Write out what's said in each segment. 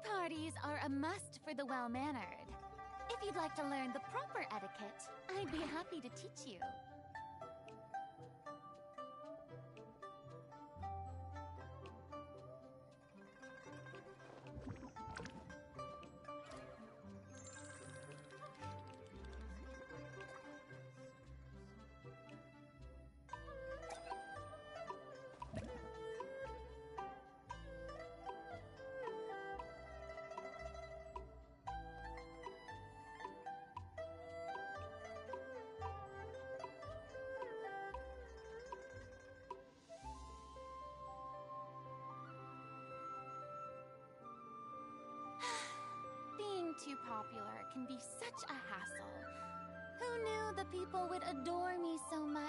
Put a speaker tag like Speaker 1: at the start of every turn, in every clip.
Speaker 1: parties are a must for the well-mannered. If you'd like to learn the proper etiquette, I'd be happy to teach you. Being too popular can be such a hassle. Who knew the people would adore me so much?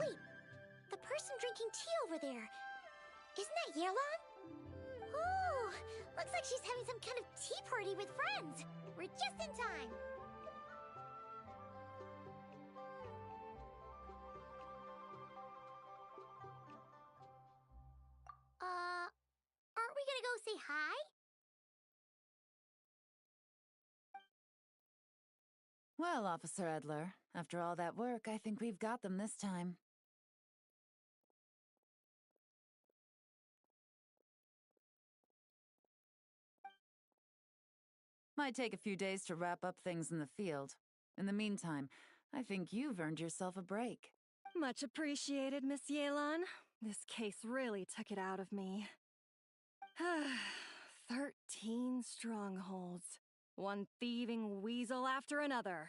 Speaker 2: Wait, the person drinking tea over there. Isn't that Yelan? Oh, looks like she's having some kind of tea party with friends. We're just in time. Aren't we gonna go say hi?
Speaker 3: Well, Officer Edler, after all that work, I think we've got them this time. Might take a few days to wrap up things in the field. In the meantime, I think you've earned yourself a break.
Speaker 4: Much appreciated, Miss Yelan. This case really took it out of me. 13 strongholds. One thieving weasel after another.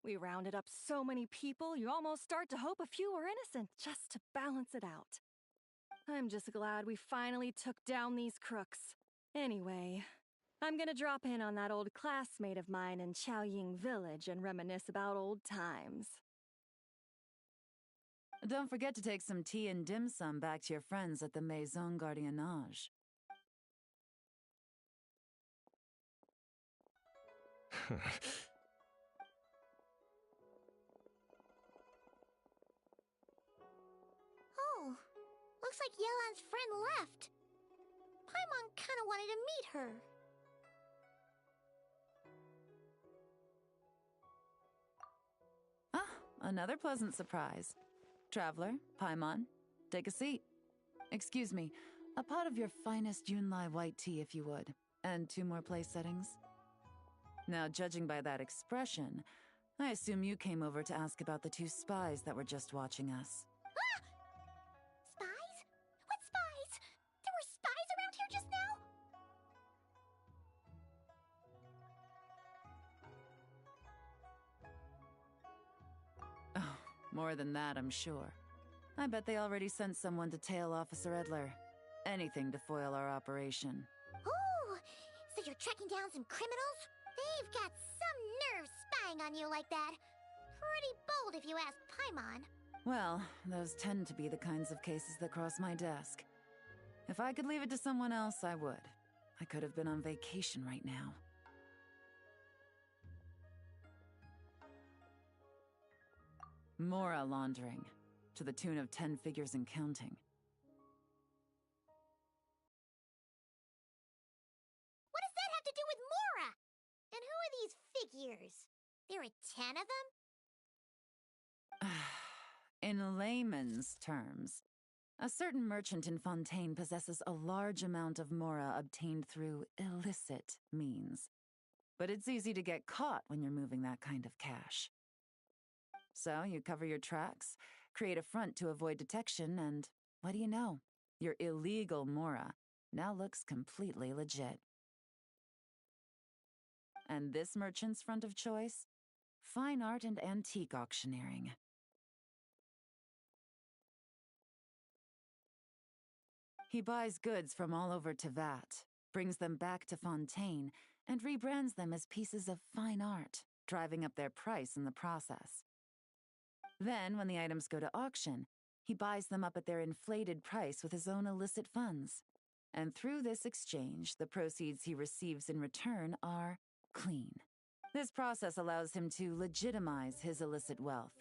Speaker 4: We rounded up so many people, you almost start to hope a few were innocent, just to balance it out. I'm just glad we finally took down these crooks. Anyway, I'm gonna drop in on that old classmate of mine in Chaoying Village and reminisce about old times.
Speaker 3: Don't forget to take some tea and dim sum back to your friends at the Maison Gardiennage.
Speaker 2: Oh, looks like Yelan's friend left. Paimon kinda wanted to meet her.
Speaker 3: Ah, another pleasant surprise. Traveler, Paimon, take a seat. Excuse me, a pot of your finest Yunlai white tea if you would, and 2 more place settings. Now, judging by that expression, I assume you came over to ask about the 2 spies that were just watching us.
Speaker 2: Ah! Spies? What spies? There were spies around here just now?
Speaker 3: Oh, more than that, I'm sure. I bet they already sent someone to tail Officer Edler. Anything to foil our operation.
Speaker 2: Oh, so you're tracking down some criminals? They've got some nerve spying on you like that. Pretty bold if you ask Paimon.
Speaker 3: Well, those tend to be the kinds of cases that cross my desk. If I could leave it to someone else, I would. I could have been on vacation right now. Mora laundering, to the tune of 10 figures and counting.
Speaker 2: What does that have to do with Mora? And who are these figures? There are 10 of them?
Speaker 3: In layman's terms, a certain merchant in Fontaine possesses a large amount of Mora obtained through illicit means. But it's easy to get caught when you're moving that kind of cash. So you cover your tracks, create a front to avoid detection, and what do you know? Your illegal Mora now looks completely legit. And this merchant's front of choice? Fine art and antique auctioneering. He buys goods from all over Tevat, brings them back to Fontaine, and rebrands them as pieces of fine art, driving up their price in the process. Then, when the items go to auction, he buys them up at their inflated price with his own illicit funds. And through this exchange, the proceeds he receives in return are clean. This process allows him to legitimize his illicit wealth.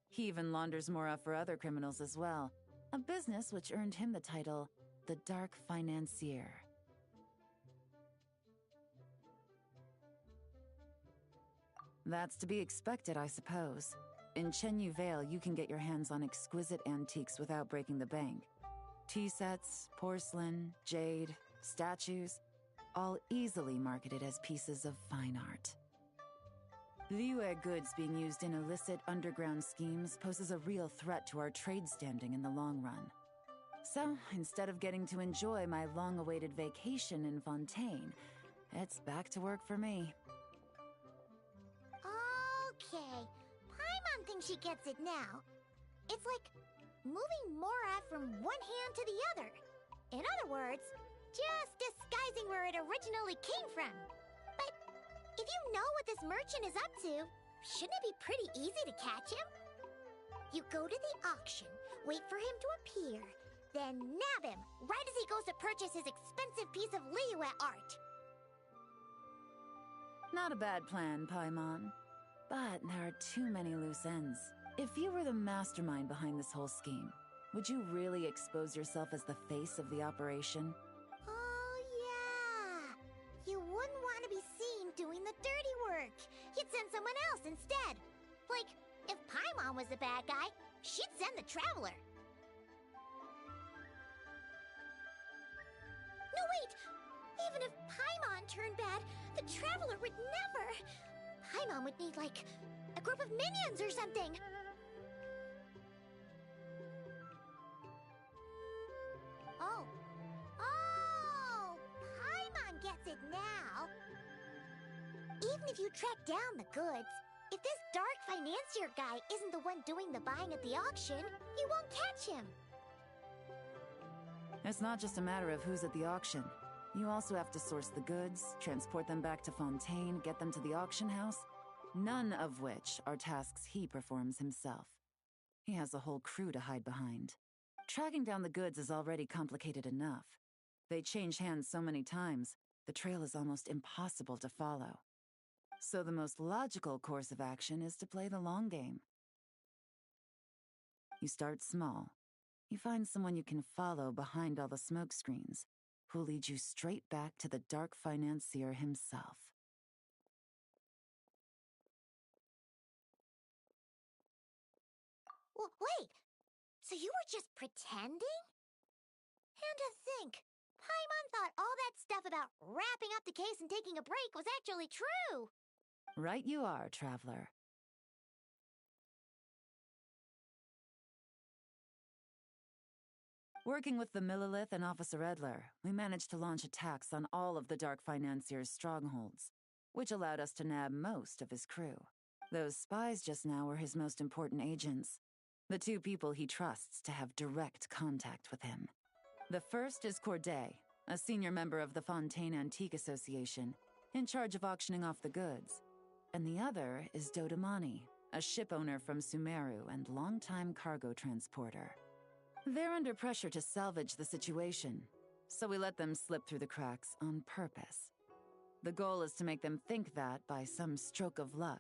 Speaker 3: He even launders Mora for other criminals as well, a business which earned him the title the Dark Financier. That's to be expected, I suppose. In Chenyu Vale, you can get your hands on exquisite antiques without breaking the bank. Tea sets, porcelain, jade, statues, all easily marketed as pieces of fine art. Liyue goods being used in illicit underground schemes poses a real threat to our trade standing in the long run. So, instead of getting to enjoy my long-awaited vacation in Fontaine, it's back to work for me.
Speaker 2: Okay, Paimon thinks she gets it now. It's like moving Mora from one hand to the other. In other words, just disguising where it originally came from. But if you know what this merchant is up to, shouldn't it be pretty easy to catch him? You go to the auction, wait for him to appear, then nab him right as he goes to purchase his expensive piece of Liyue art.
Speaker 3: Not a bad plan, Paimon. But there are too many loose ends. If you were the mastermind behind this whole scheme, would you really expose yourself as the face of the operation?
Speaker 2: Oh, yeah. You wouldn't want to be seen doing the dirty work. You'd send someone else instead. Like, if Paimon was the bad guy, she'd send the Traveler. No, wait! Even if Paimon turned bad, the Traveler would never... Paimon would need, like, a group of minions or something. Oh, Paimon gets it now. Even if you track down the goods, if this Dark Financier guy isn't the one doing the buying at the auction, you won't catch him.
Speaker 3: It's not just a matter of who's at the auction. You also have to source the goods, transport them back to Fontaine, get them to the auction house, none of which are tasks he performs himself. He has a whole crew to hide behind. Tracking down the goods is already complicated enough. They change hands so many times, the trail is almost impossible to follow. So the most logical course of action is to play the long game. You start small. You find someone you can follow behind all the smoke screens, who'll lead you straight back to the Dark Financier himself.
Speaker 2: Wait, so you were just pretending? And to think, Paimon thought all that stuff about wrapping up the case and taking a break was actually true.
Speaker 3: Right you are, Traveler. Working with the Millilith and Officer Edler, we managed to launch attacks on all of the Dark Financier's strongholds, which allowed us to nab most of his crew. Those spies just now were his most important agents, the two people he trusts to have direct contact with him. The first is Corday, a senior member of the Fontaine Antique Association, in charge of auctioning off the goods. And the other is Dodamani, a ship owner from Sumeru and longtime cargo transporter. They're under pressure to salvage the situation, so we let them slip through the cracks on purpose. The goal is to make them think that, by some stroke of luck,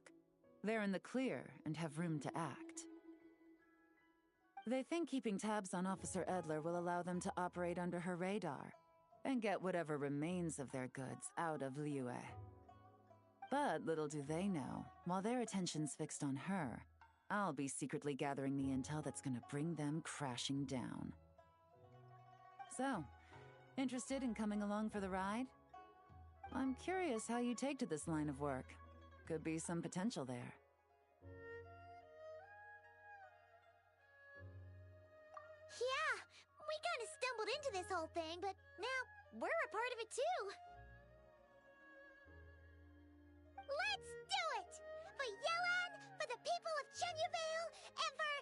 Speaker 3: they're in the clear and have room to act. They think keeping tabs on Officer Edler will allow them to operate under her radar and get whatever remains of their goods out of Liyue. But little do they know, while their attention's fixed on her, I'll be secretly gathering the intel that's gonna bring them crashing down. So, interested in coming along for the ride? I'm curious how you take to this line of work. Could be some potential there.
Speaker 2: Yeah, we kind of stumbled into this whole thing, but now we're a part of it too. Let's do it! For Yelan, for the people of Chenyu Vale, and for,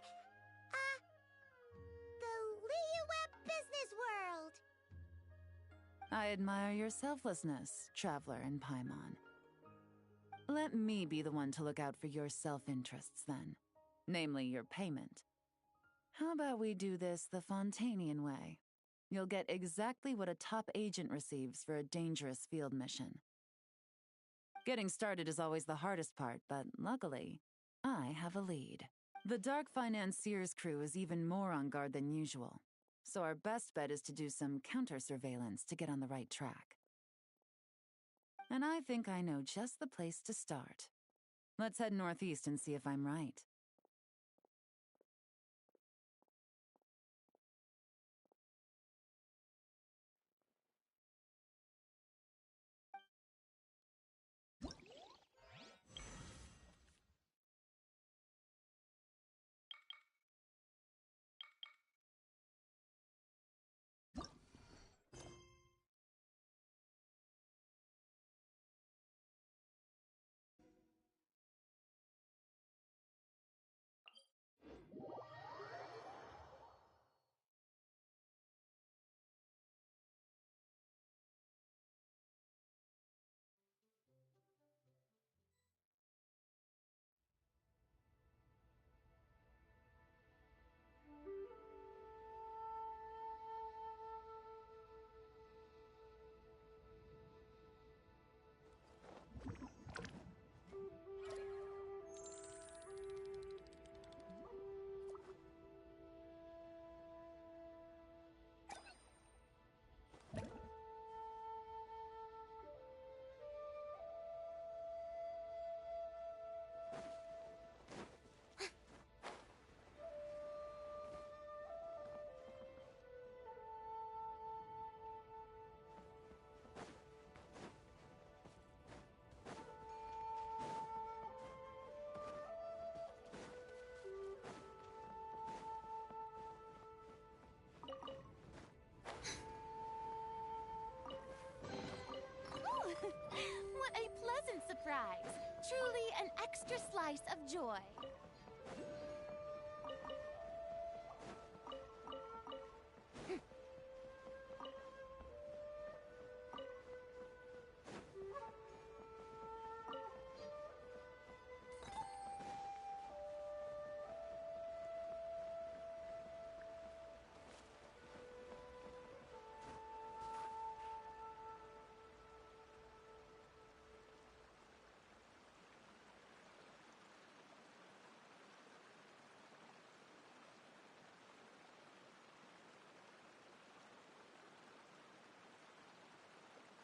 Speaker 2: the Liyue business world.
Speaker 3: I admire your selflessness, traveler in Paimon. Let me be the one to look out for your self-interests, then. Namely, your payment. How about we do this the Fontanian way? You'll get exactly what a top agent receives for a dangerous field mission. Getting started is always the hardest part, but luckily, I have a lead. The Dark Financier's crew is even more on guard than usual, so our best bet is to do some counter-surveillance to get on the right track. And I think I know just the place to start. Let's head northeast and see if I'm right.
Speaker 1: What a pleasant surprise! Truly an extra slice of joy.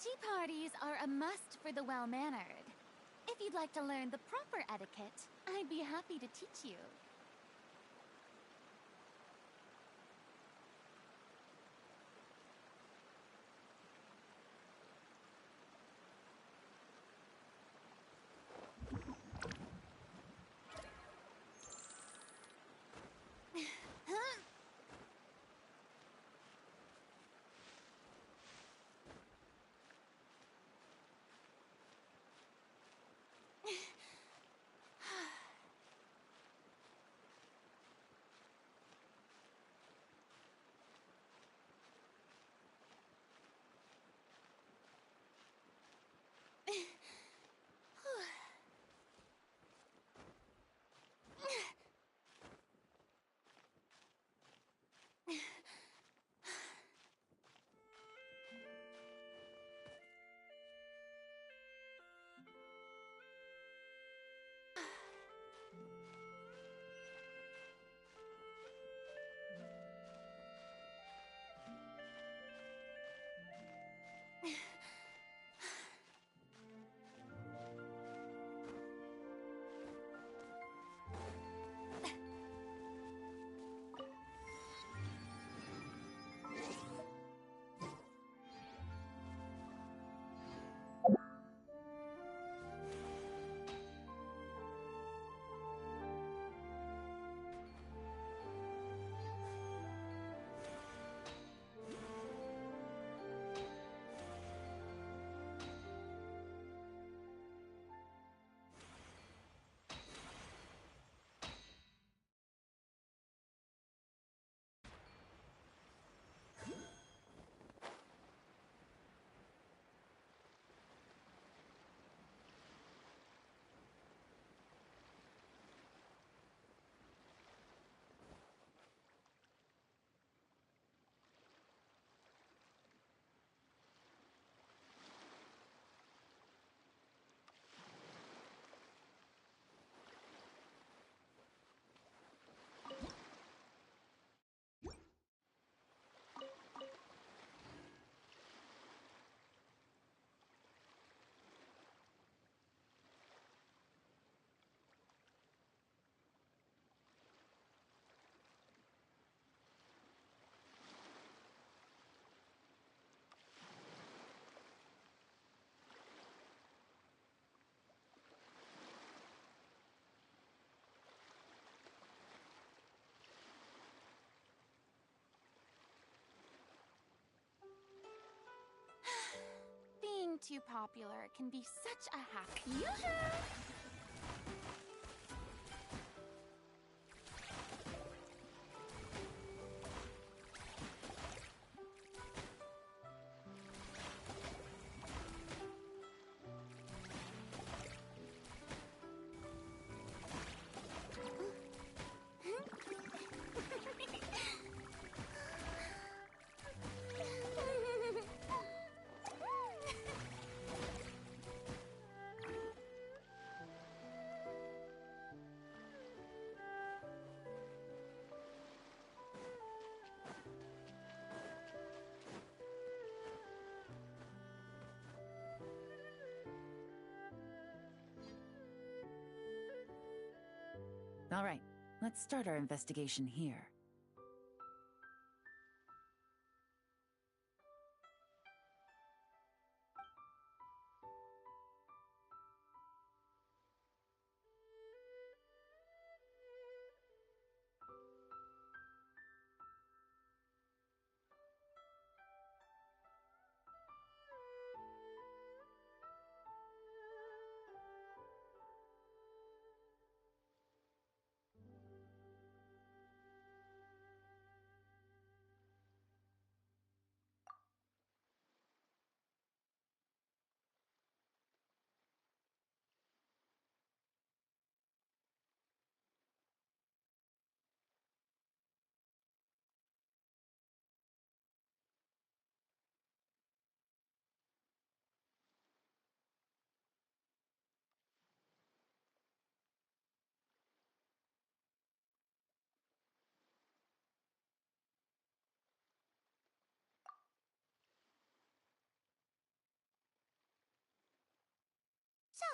Speaker 1: Tea parties are a must for the well-mannered. If you'd like to learn the proper etiquette, I'd be happy to teach you. too popular can be such a hack. Yoo-hoo!
Speaker 3: All right, let's start our investigation here.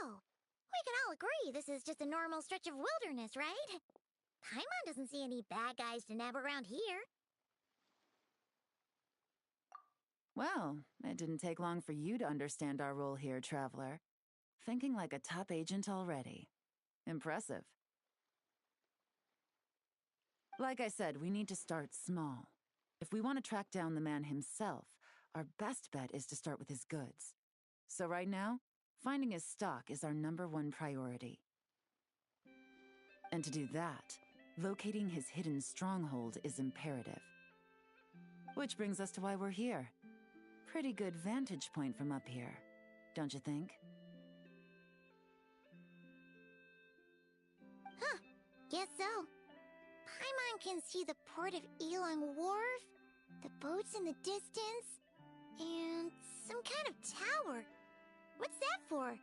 Speaker 2: So, we can all agree this is just a normal stretch of wilderness, right? Paimon doesn't see any bad guys to nab around here.
Speaker 3: Well, it didn't take long for you to understand our role here, Traveler. Thinking like a top agent already. Impressive. Like I said, we need to start small. If we want to track down the man himself, our best bet is to start with his goods. So right now, finding his stock is our #1 priority. And to do that, locating his hidden stronghold is imperative. Which brings us to why we're here. Pretty good vantage point from up here, don't you think?
Speaker 2: Huh, guess so. Paimon can see the port of Elong Wharf, the boats in the distance, and some kind of tower. What's that for?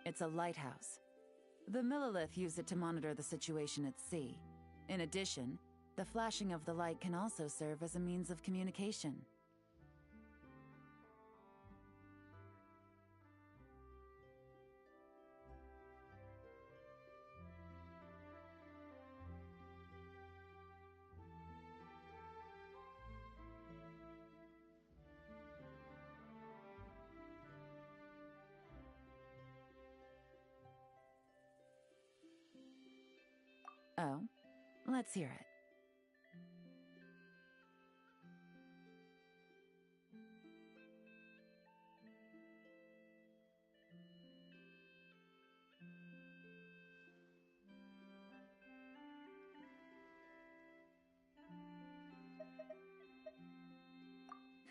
Speaker 3: It's a lighthouse. The Millilith use it to monitor the situation at sea. In addition, the flashing of the light can also serve as a means of communication. Oh, let's hear it.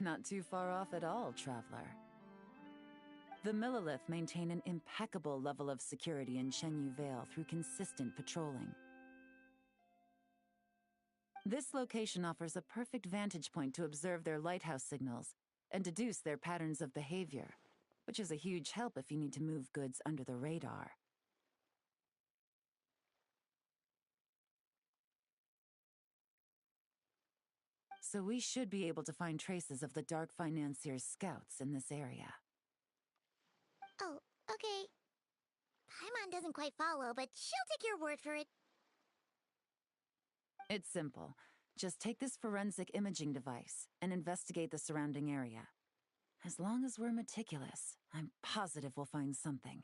Speaker 3: Not too far off at all, Traveler. The Millilith maintain an impeccable level of security in Shenyu Vale through consistent patrolling. This location offers a perfect vantage point to observe their lighthouse signals and deduce their patterns of behavior, which is a huge help if you need to move goods under the radar. So we should be able to find traces of the Dark Financier's scouts in this area.
Speaker 2: Oh, okay. Paimon doesn't quite follow, but she'll take your word for it.
Speaker 3: It's simple. Just take this forensic imaging device and investigate the surrounding area. As long as we're meticulous, I'm positive we'll find something.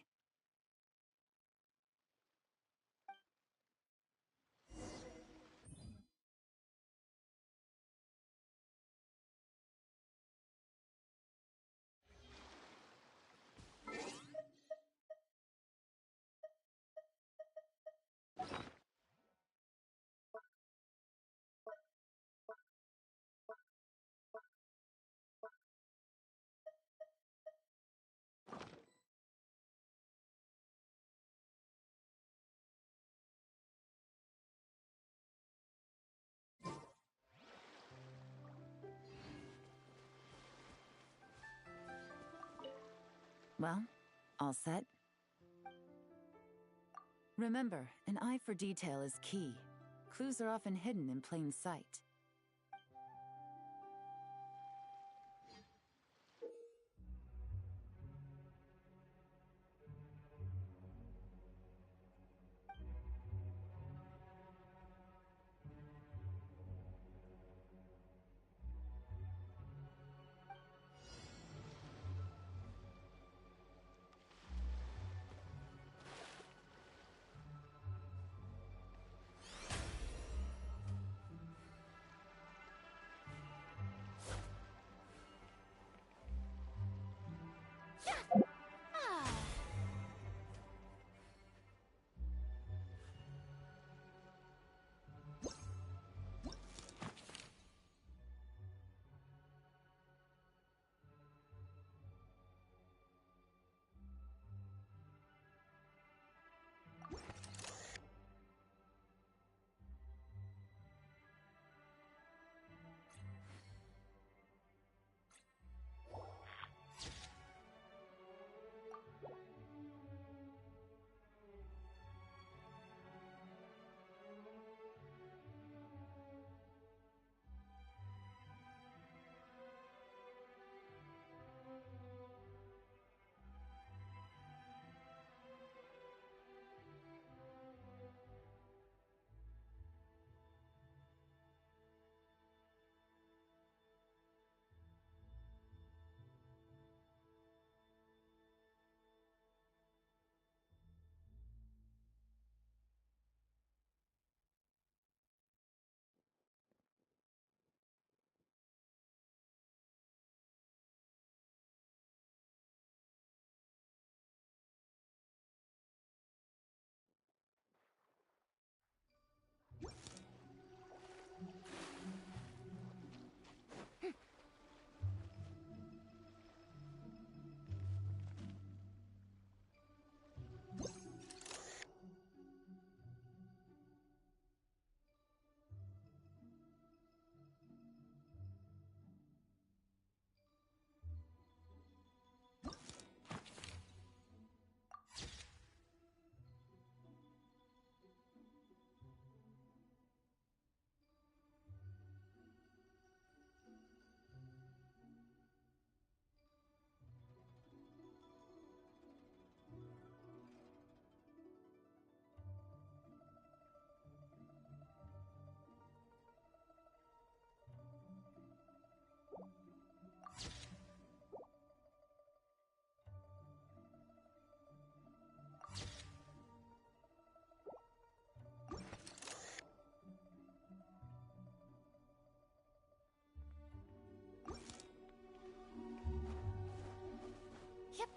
Speaker 3: Well, all set? Remember, an eye for detail is key. Clues are often hidden in plain sight.
Speaker 1: Ah. Yep.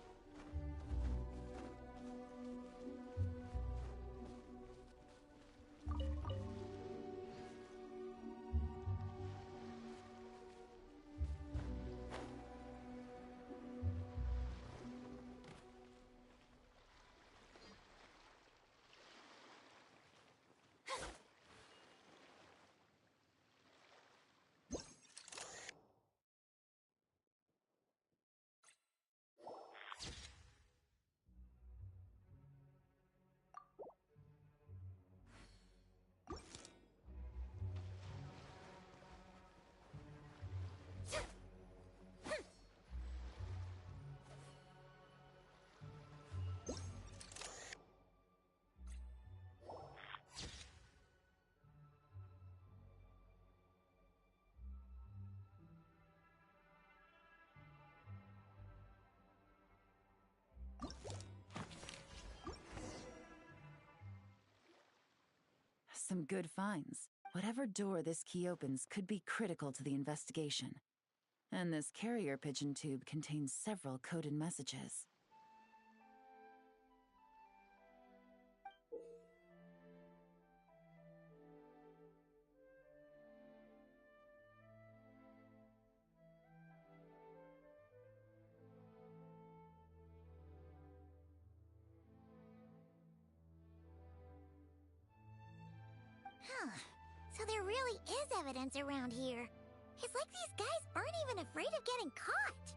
Speaker 3: Some good finds. Whatever door this key opens could be critical to the investigation. And this carrier pigeon tube contains several coded messages.
Speaker 2: Huh. So there really is evidence around here. It's like these guys aren't even afraid of getting caught.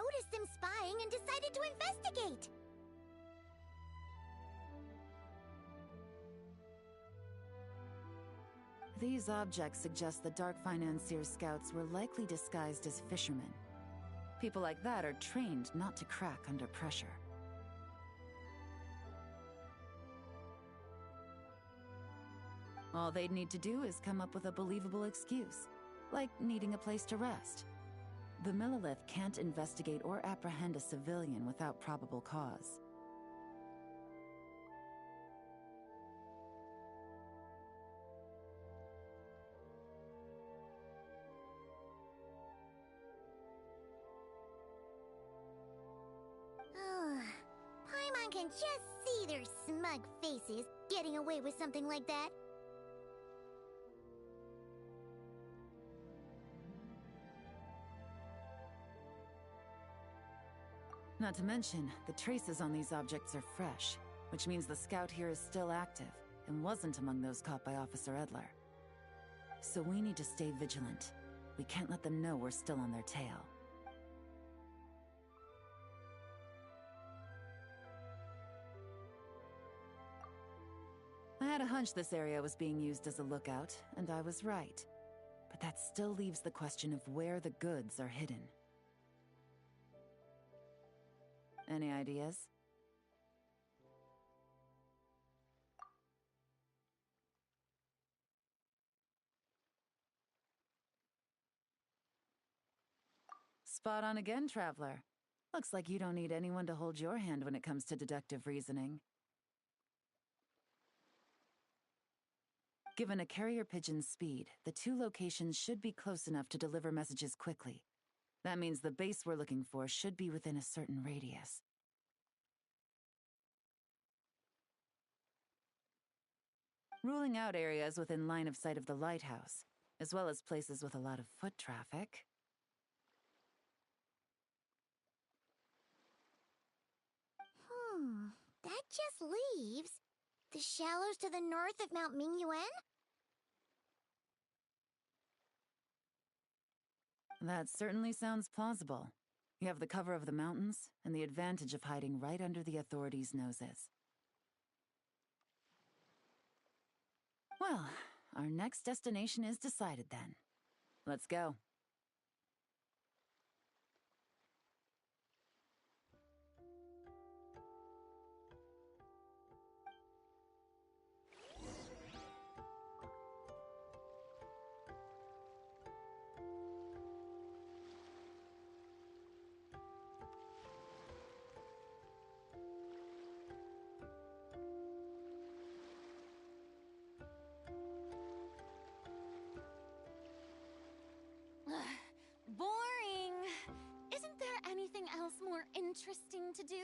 Speaker 2: noticed them spying and decided to investigate.
Speaker 3: These objects suggest the Dark Financier scouts were likely disguised as fishermen. People like that are trained not to crack under pressure. All they'd need to do is come up with a believable excuse, like needing a place to rest. The Millilith can't investigate or apprehend a civilian without probable cause.
Speaker 2: Paimon can just see their smug faces getting away with something like that.
Speaker 3: Not to mention, the traces on these objects are fresh, which means the scout here is still active and wasn't among those caught by Officer Edler. So we need to stay vigilant. We can't let them know we're still on their tail. I had a hunch this area was being used as a lookout, and I was right. But that still leaves the question of where the goods are hidden. Any ideas? Spot on again, Traveler. Looks like you don't need anyone to hold your hand when it comes to deductive reasoning. Given a carrier pigeon's speed, the two locations should be close enough to deliver messages quickly. That means the base we're looking for should be within a certain radius. Ruling out areas within line of sight of the lighthouse, as well as places with a lot of foot traffic.
Speaker 2: That just leaves the shallows to the north of Mount Mingyuan?
Speaker 3: That certainly sounds plausible. You have the cover of the mountains, and the advantage of hiding right under the authorities' noses. Well, our next destination is decided then. Let's go.
Speaker 1: Boring! Isn't there anything else more interesting to do?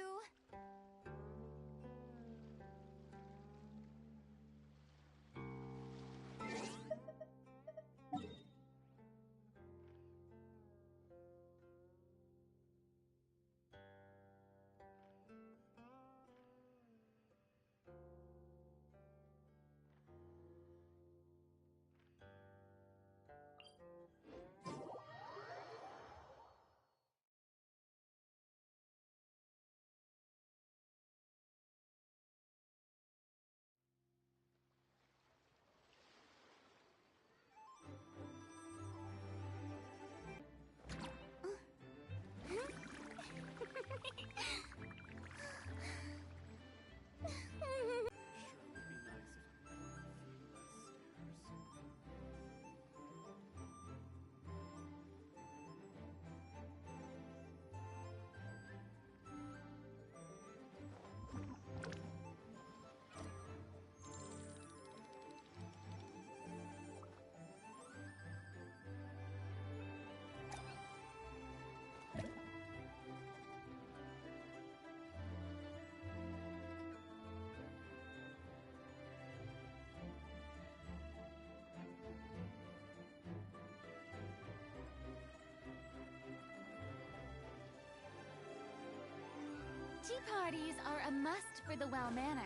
Speaker 1: Tea parties are a must for the well-mannered.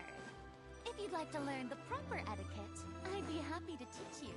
Speaker 1: If you'd like to learn the proper etiquette, I'd be happy to teach you.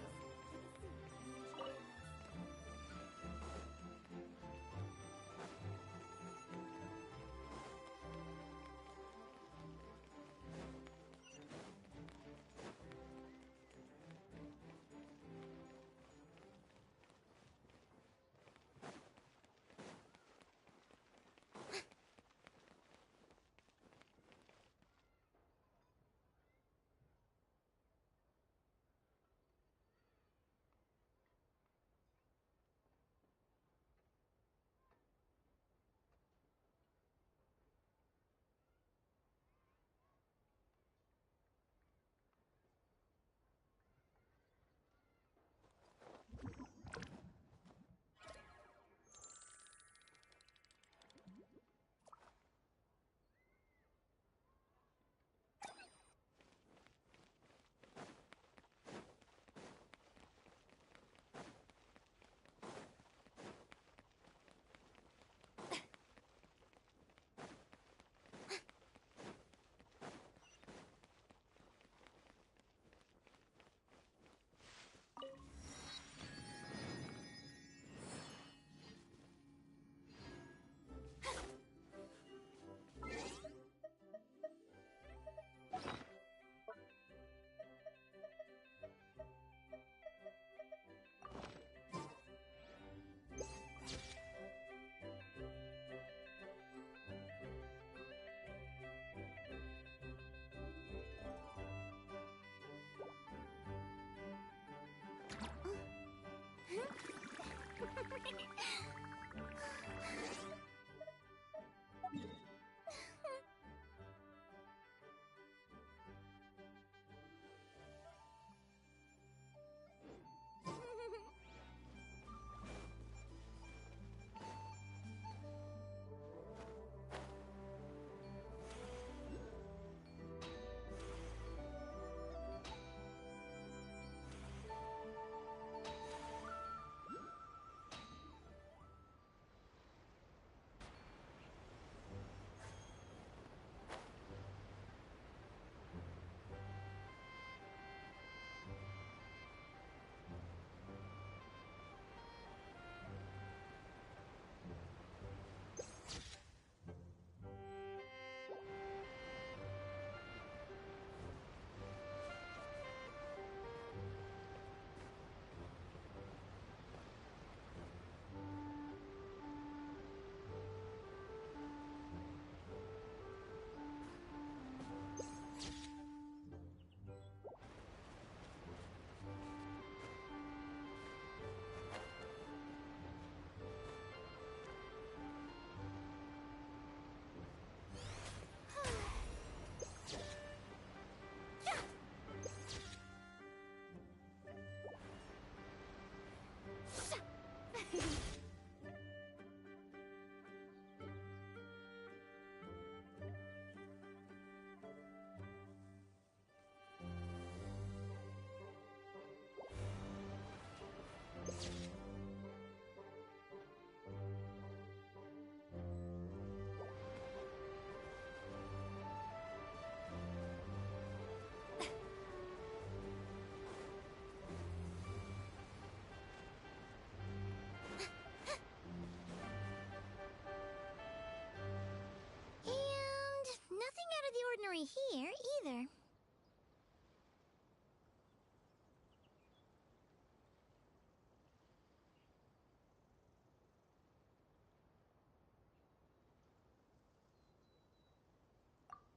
Speaker 2: memory here, either.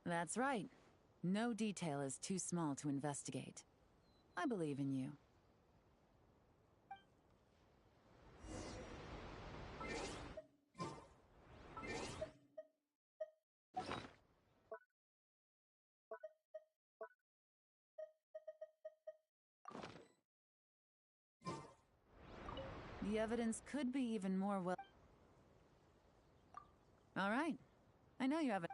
Speaker 3: That's right. No detail is too small to investigate. I believe in you. The evidence could be even more well... All right. I know you have a...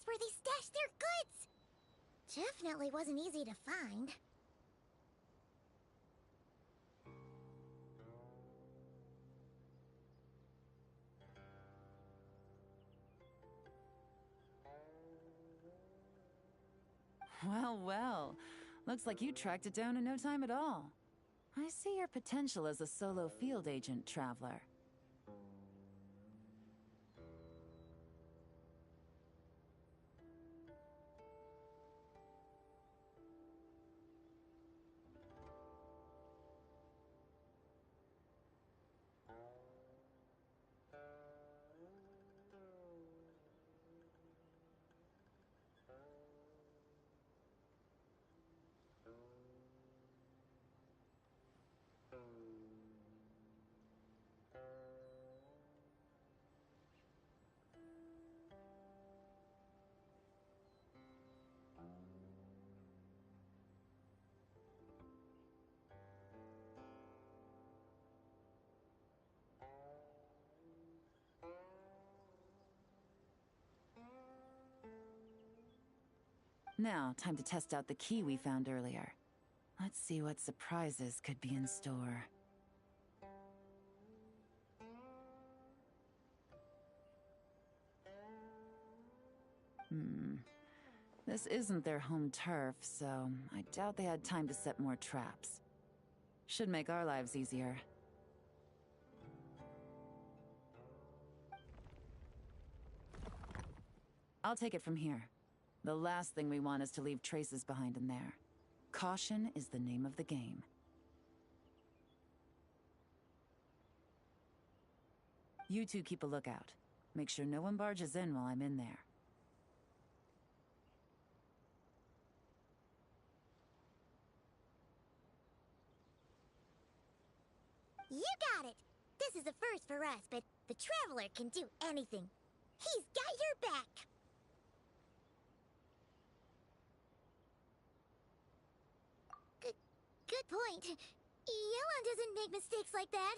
Speaker 2: Where they stashed their goods! Definitely wasn't easy to find.
Speaker 3: Well, well. Looks like you tracked it down in no time at all. I see your potential as a solo field agent, Traveler. Now, time to test out the key we found earlier. Let's see what surprises could be in store. This isn't their home turf, so I doubt they had time to set more traps. Should make our lives easier. I'll take it from here. The last thing we want is to leave traces behind in there. Caution is the name of the game. You two keep a lookout. Make sure no one barges in while I'm in there.
Speaker 2: You got it! This is a first for us, but the Traveler can do anything. He's got your back! Good point. Yelan doesn't make mistakes like that.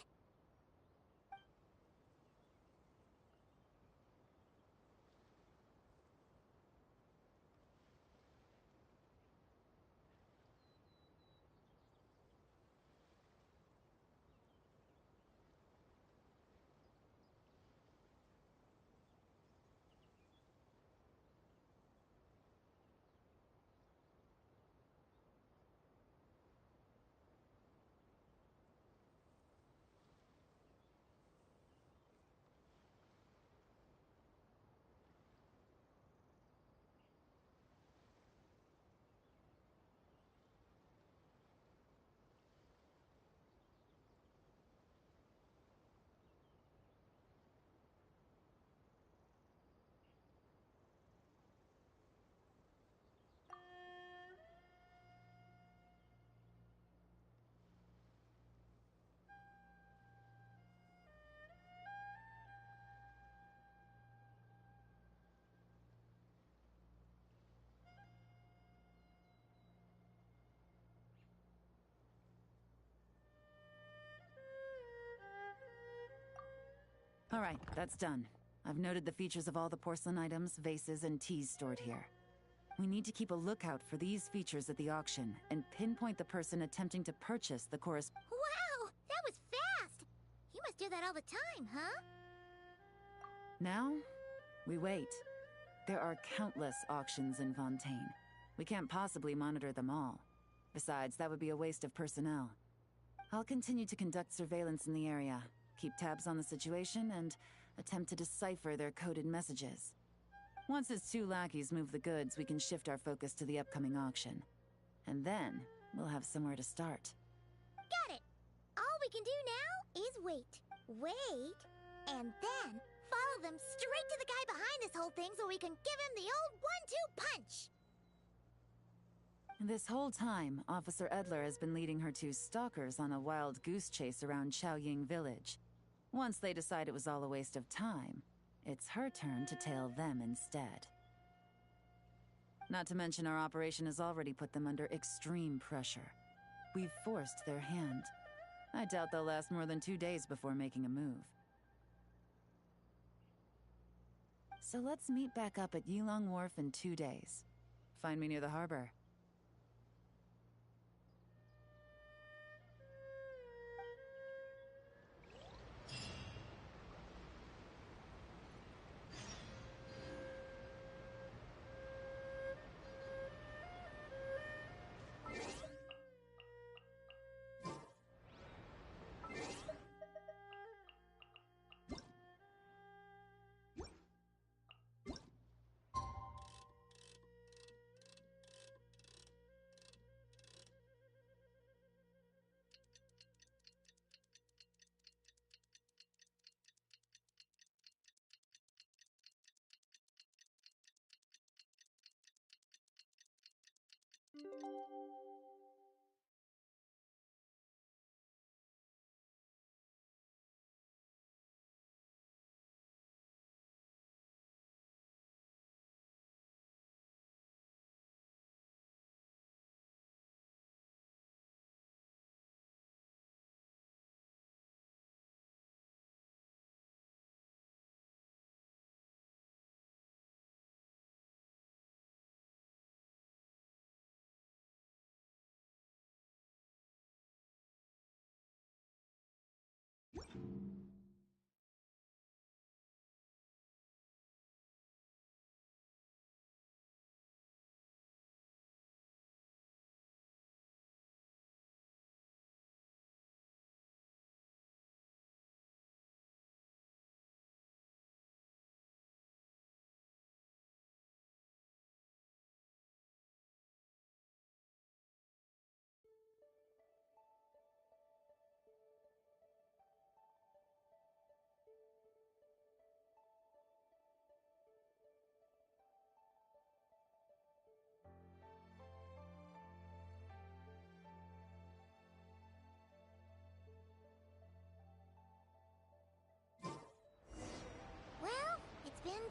Speaker 3: Alright, that's done. I've noted the features of all the porcelain items, vases, and teas stored here. We need to keep a lookout for these features at the auction, and pinpoint the person attempting to purchase the
Speaker 2: Wow! That was fast! You must do that all the time, huh?
Speaker 3: Now, we wait. There are countless auctions in Fontaine. We can't possibly monitor them all. Besides, that would be a waste of personnel. I'll continue to conduct surveillance in the area, keep tabs on the situation, and attempt to decipher their coded messages. Once his two lackeys move the goods, we can shift our focus to the upcoming auction. And then, we'll have somewhere to start.
Speaker 2: Got it! All we can do now is wait. Wait, and then follow them straight to the guy behind this whole thing so we can give him the old 1-2 punch!
Speaker 3: This whole time, Officer Edler has been leading her two stalkers on a wild goose chase around Chaoying Village. Once they decide it was all a waste of time, it's her turn to tail them instead. Not to mention our operation has already put them under extreme pressure. We've forced their hand. I doubt they'll last more than 2 days before making a move. So let's meet back up at Yilong Wharf in 2 days. Find me near the harbor.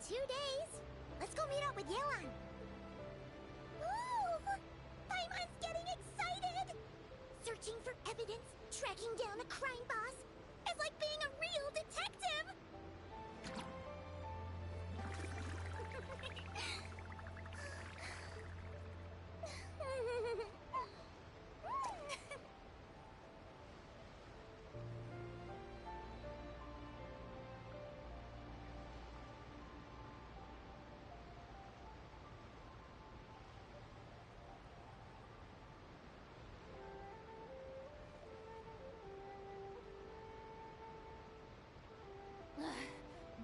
Speaker 2: 2 days. Let's go meet up with Yelan. Ooh! Paimon's getting excited! Searching for evidence, tracking down a crime boss. It's like being a real detective!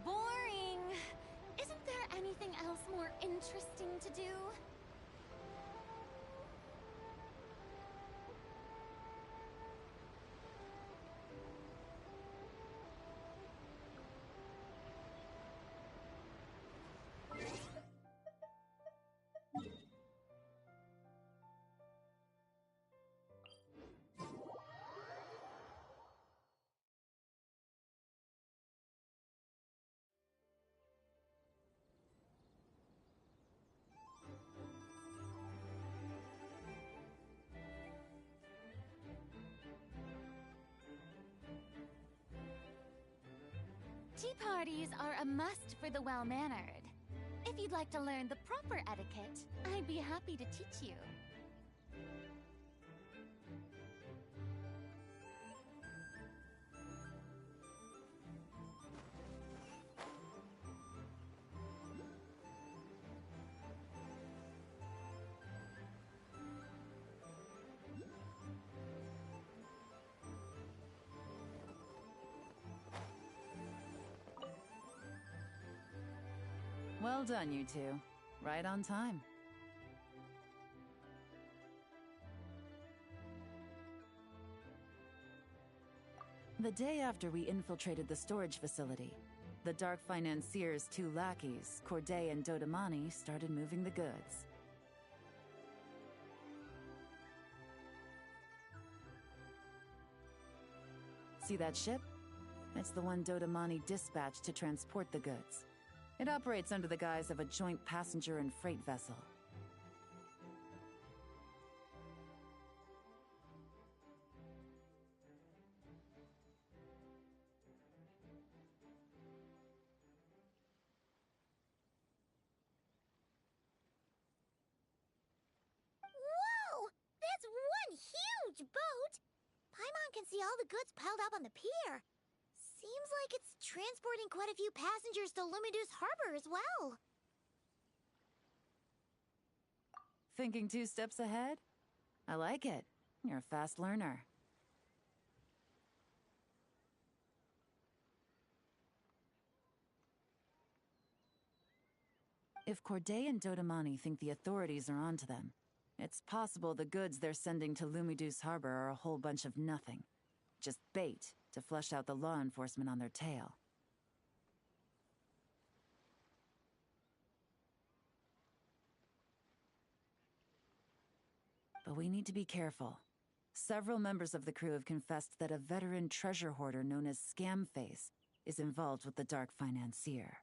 Speaker 1: Boring. Isn't there anything else more interesting to do? Tea parties are a must for the well-mannered. If you'd like to learn the proper etiquette, I'd be happy to teach you.
Speaker 3: Well done, you two. Right on time. The day after we infiltrated the storage facility, the Dark Financier's two lackeys, Corday and Dodamani, started moving the goods. See that ship? It's the one Dodamani dispatched to transport the goods. It operates under the guise of a joint passenger and freight vessel.
Speaker 2: Whoa! That's one huge boat! Paimon can see all the goods piled up on the pier. Seems like it's transporting quite a few passengers to Lumidu's harbor as well.
Speaker 3: Thinking 2 steps ahead? I like it. You're a fast learner. If Corday and Dodamani think the authorities are onto them, it's possible the goods they're sending to Lumidu's harbor are a whole bunch of nothing. Just bait to flush out the law enforcement on their tail. But we need to be careful. Several members of the crew have confessed that a veteran treasure hoarder known as Scamface is involved with the Dark Financier.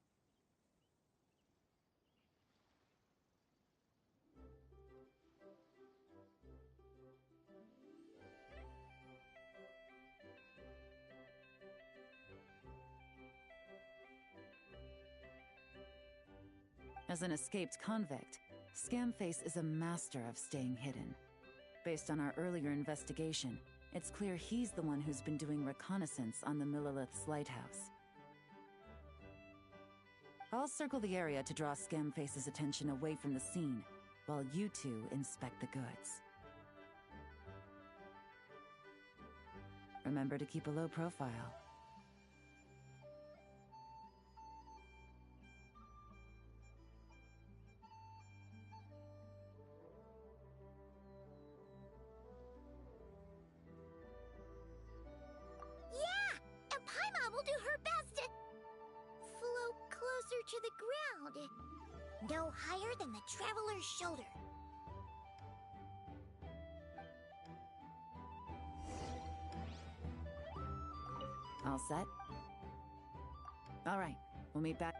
Speaker 3: As an escaped convict, Scamface is a master of staying hidden. Based on our earlier investigation, it's clear he's the one who's been doing reconnaissance on the Millilith's lighthouse. I'll circle the area to draw Scamface's attention away from the scene, while you two inspect the goods. Remember to keep a low profile.
Speaker 2: To the ground. No higher than the traveler's shoulder.
Speaker 3: All set? All right, we'll meet back.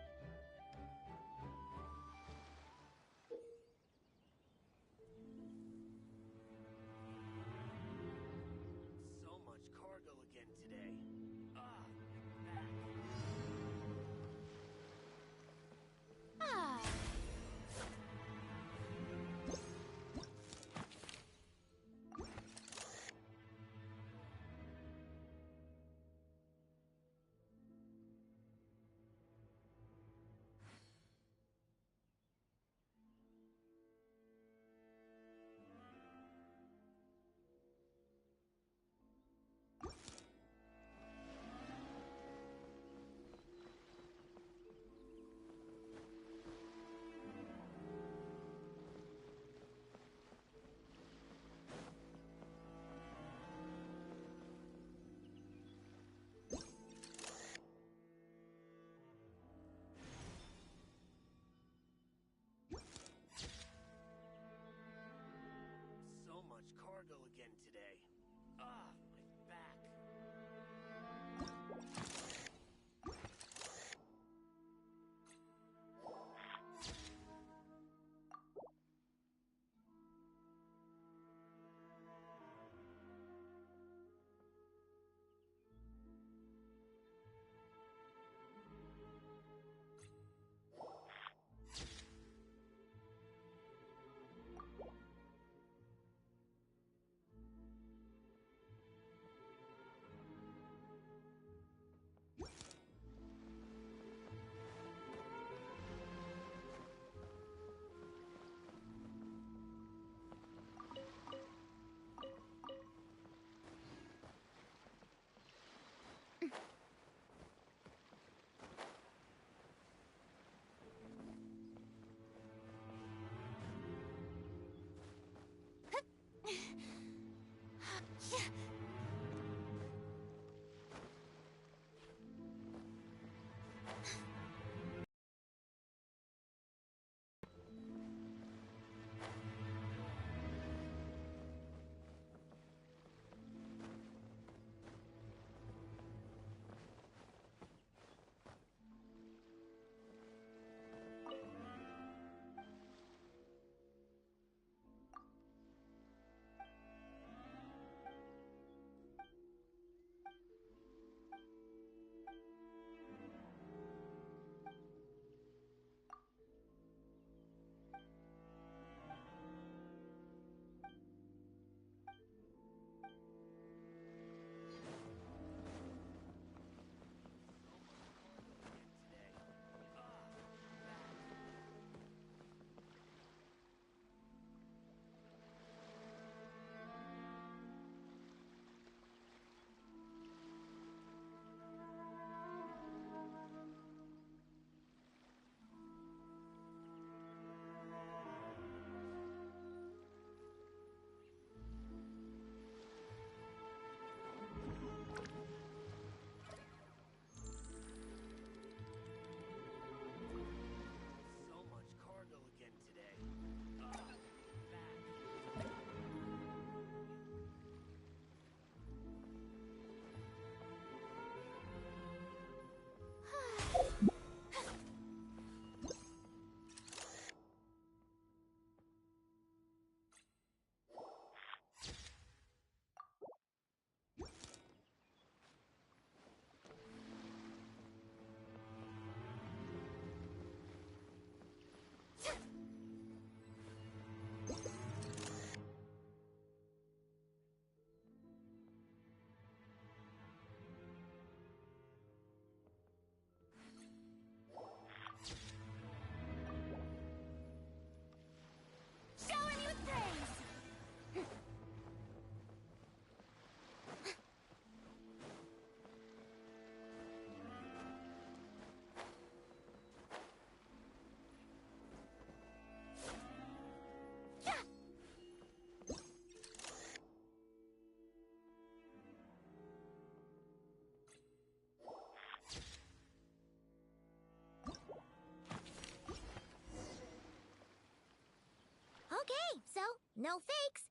Speaker 2: so no fakes.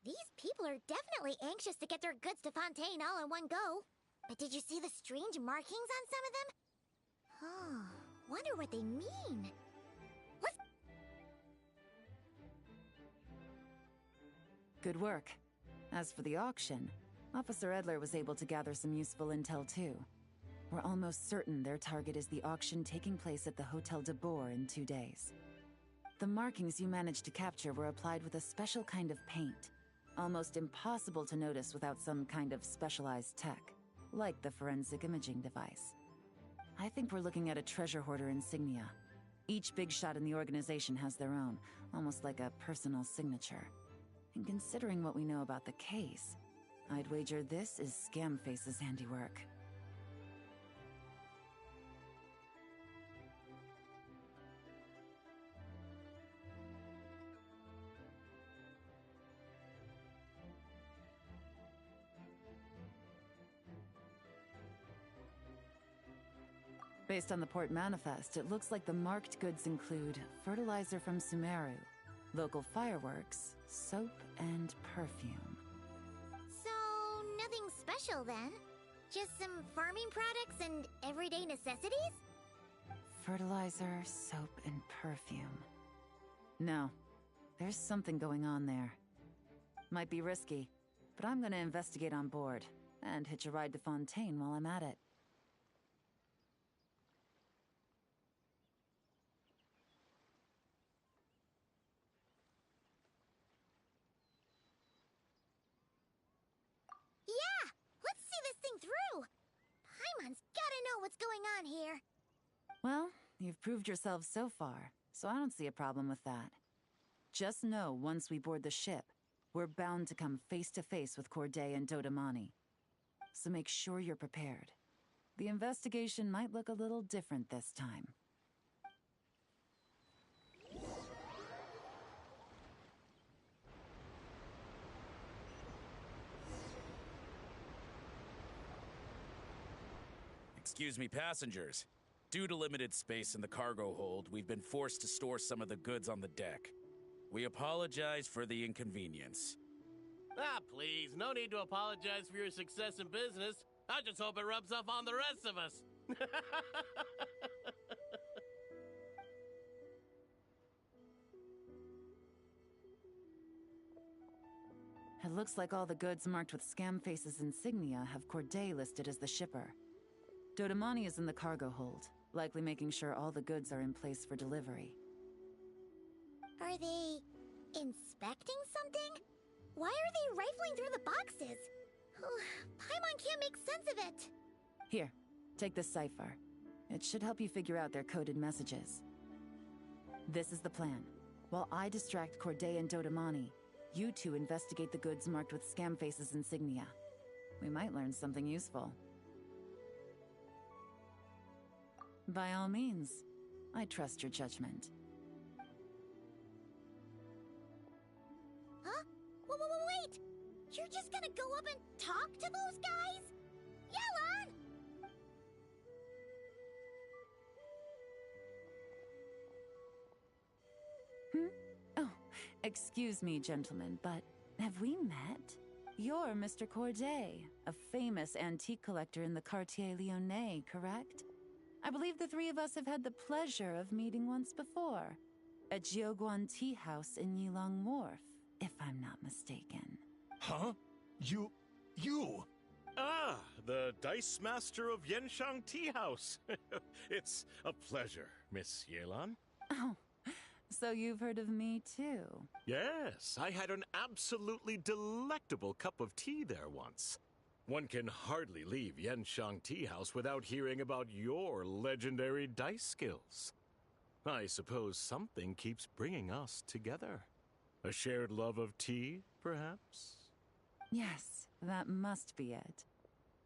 Speaker 2: These people are definitely anxious to get their goods to Fontaine all in one go. But did you see the strange markings on some of them? Oh, wonder what they mean. Let's...
Speaker 3: Good work. As for the auction, Officer Edler was able to gather some useful intel too. We're almost certain their target is the auction taking place at the Hotel de Boer in 2 days. The markings you managed to capture were applied with a special kind of paint, almost impossible to notice without some kind of specialized tech, like the forensic imaging device. I think we're looking at a treasure hoarder insignia. Each big shot in the organization has their own, almost like a personal signature. And considering what we know about the case, I'd wager this is Scamface's handiwork. Based on the port manifest, it looks like the marked goods include fertilizer from Sumeru, local fireworks, soap, and perfume.
Speaker 2: So, nothing special then? Just some farming products and everyday necessities?
Speaker 3: Fertilizer, soap, and perfume. No, there's something going on there. Might be risky, but I'm gonna investigate on board, and hitch a ride to Fontaine while I'm at it.
Speaker 2: Yeah! Let's see this thing through! Paimon's gotta know what's going on here.
Speaker 3: Well, you've proved yourself so far, so I don't see a problem with that. Just know once we board the ship, we're bound to come face to face with Corday and Dodamani. So make sure you're prepared. The investigation might look a little different this time.
Speaker 5: Excuse me, passengers. Due to limited space in the cargo hold, we've been forced to store some of the goods on the deck. We apologize for the inconvenience.
Speaker 6: Ah, please, no need to apologize for your success in business. I just hope it rubs off on the rest of us.
Speaker 3: It looks like all the goods marked with Scamface's insignia have Corday listed as the shipper. Dodamani is in the cargo hold, likely making sure all the goods are in place for delivery.
Speaker 2: Are they inspecting something? Why are they rifling through the boxes? Paimon can't make sense of it.
Speaker 3: Here, take this cipher. It should help you figure out their coded messages. This is the plan. While I distract Corday and Dodamani, you two investigate the goods marked with Scamface's insignia. We might learn something useful. By all means, I trust your judgment.
Speaker 2: Huh? Wait! You're just gonna go up and talk to those guys? Yelan!
Speaker 3: Oh, excuse me, gentlemen, but have we met? You're Mr. Corday, a famous antique collector in the Quartier Lyonnais, correct? I believe the three of us have had the pleasure of meeting once before. At Jiuguan Tea House in Yilong Wharf, if I'm not mistaken.
Speaker 7: Huh? You... Ah, the Dice Master of Yenshang Tea House. It's a pleasure, Miss Yelan.
Speaker 3: Oh, so you've heard of me too?
Speaker 7: Yes, I had an absolutely delectable cup of tea there once. One can hardly leave Yenshang Tea House without hearing about your legendary dice skills. I suppose something keeps bringing us together. A shared love of tea, perhaps?
Speaker 3: Yes, that must be it.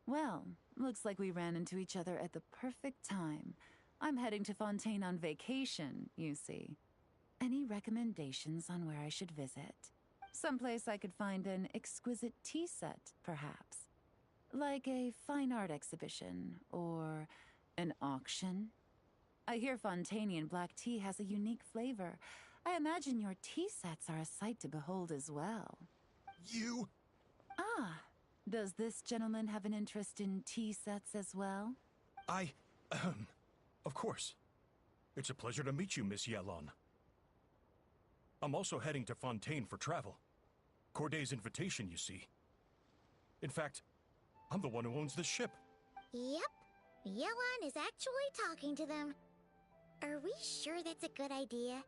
Speaker 3: Well, looks like we ran into each other at the perfect time. I'm heading to Fontaine on vacation, you see. Any recommendations on where I should visit? Someplace I could find an exquisite tea set, perhaps. Like a fine art exhibition, or an auction. I hear Fontainian black tea has a unique flavor. I imagine your tea sets are a sight to behold as well.
Speaker 8: You...
Speaker 3: Ah, does this gentleman have an interest in tea sets as well?
Speaker 8: Of course. It's a pleasure to meet you, Miss Yelon. I'm also heading to Fontaine for travel. Corday's invitation, you see. In fact, I'm the one who owns this ship.
Speaker 2: Yep. Yelon is actually talking to them. Are we sure that's a good idea?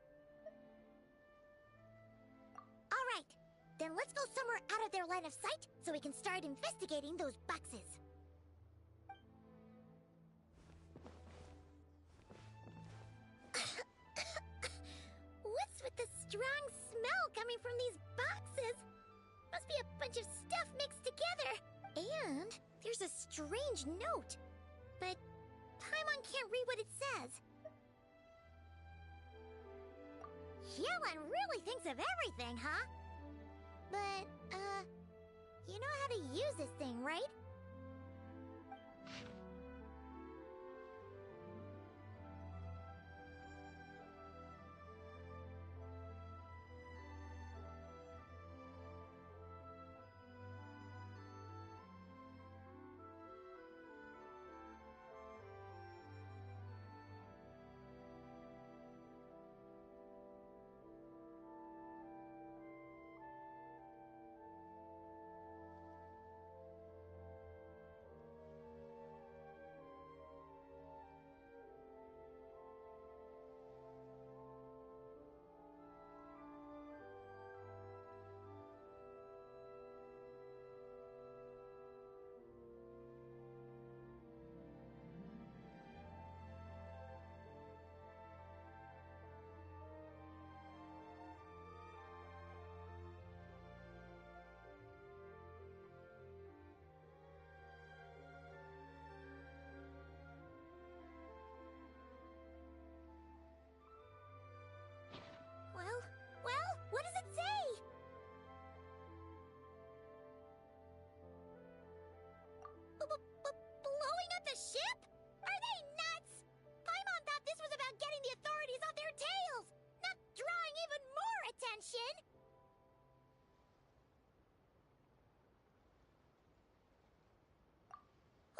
Speaker 2: Alright, then let's go somewhere out of their line of sight so we can start investigating those boxes. What's with the strong smell coming from these boxes? Must be a bunch of stuff mixed together. And there's a strange note. But Paimon can't read what it says. Yelon really thinks of everything, huh? But, you know how to use this thing, right? Well, what does it say? Blowing up the ship? Are they nuts? Paimon thought this was about getting the authorities off their tails, not drawing even more attention.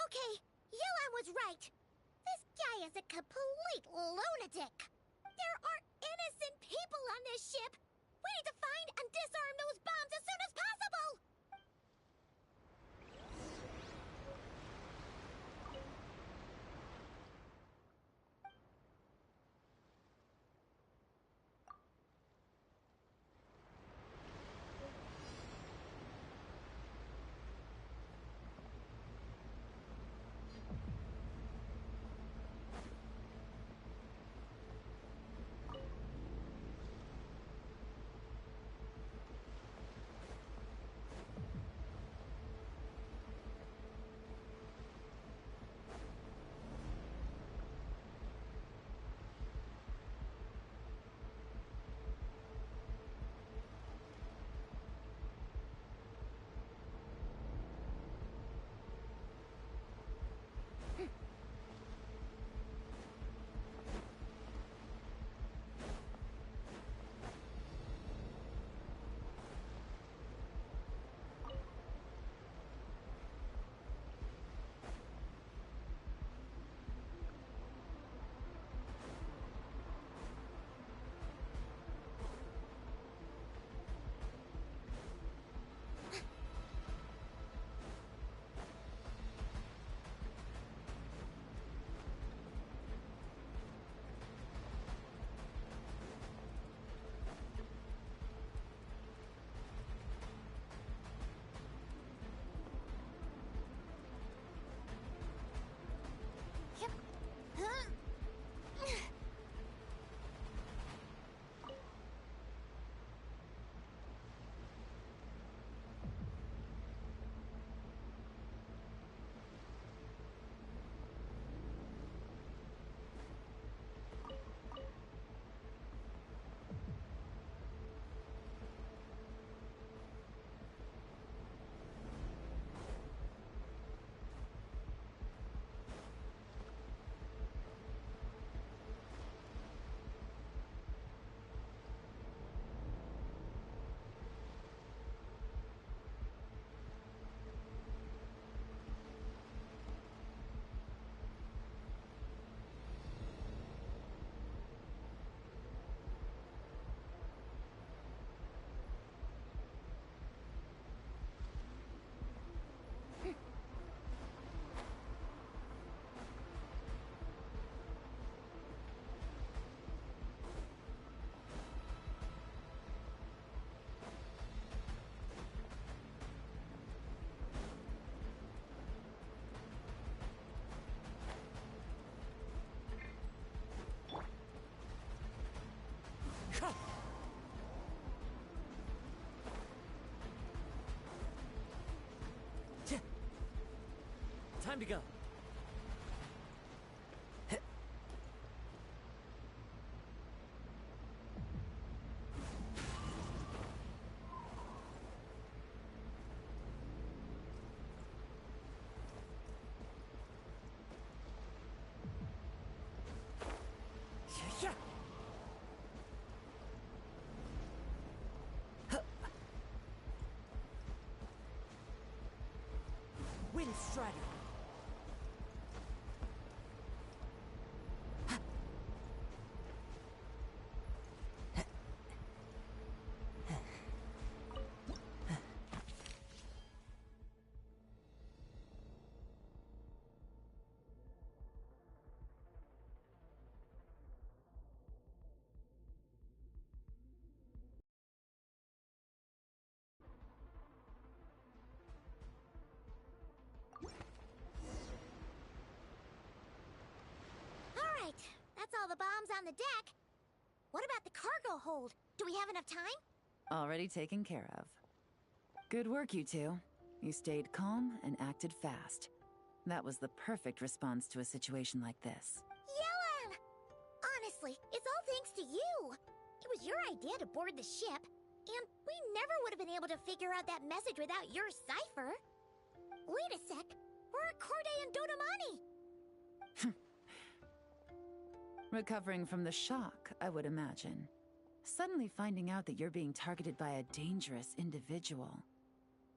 Speaker 2: Okay, Yelon was right. This guy is a complete lunatic. There are innocent people on this ship. We need to find and disarm those bombs as soon as possible!
Speaker 9: Time to go. Yeah. Wind Strider.
Speaker 2: Alright, that's all the bombs on the deck. What about the cargo hold? Do we have enough time?
Speaker 3: Already taken care of. Good work, you two. You stayed calm and acted fast. That was the perfect response to a situation like this.
Speaker 2: Yelan! Honestly, it's all thanks to you. It was your idea to board the ship, and we never would have been able to figure out that message without your cipher. Wait a sec. Where are Corday and Dodamani?
Speaker 3: Recovering from the shock, I would imagine. Suddenly finding out that you're being targeted by a dangerous individual.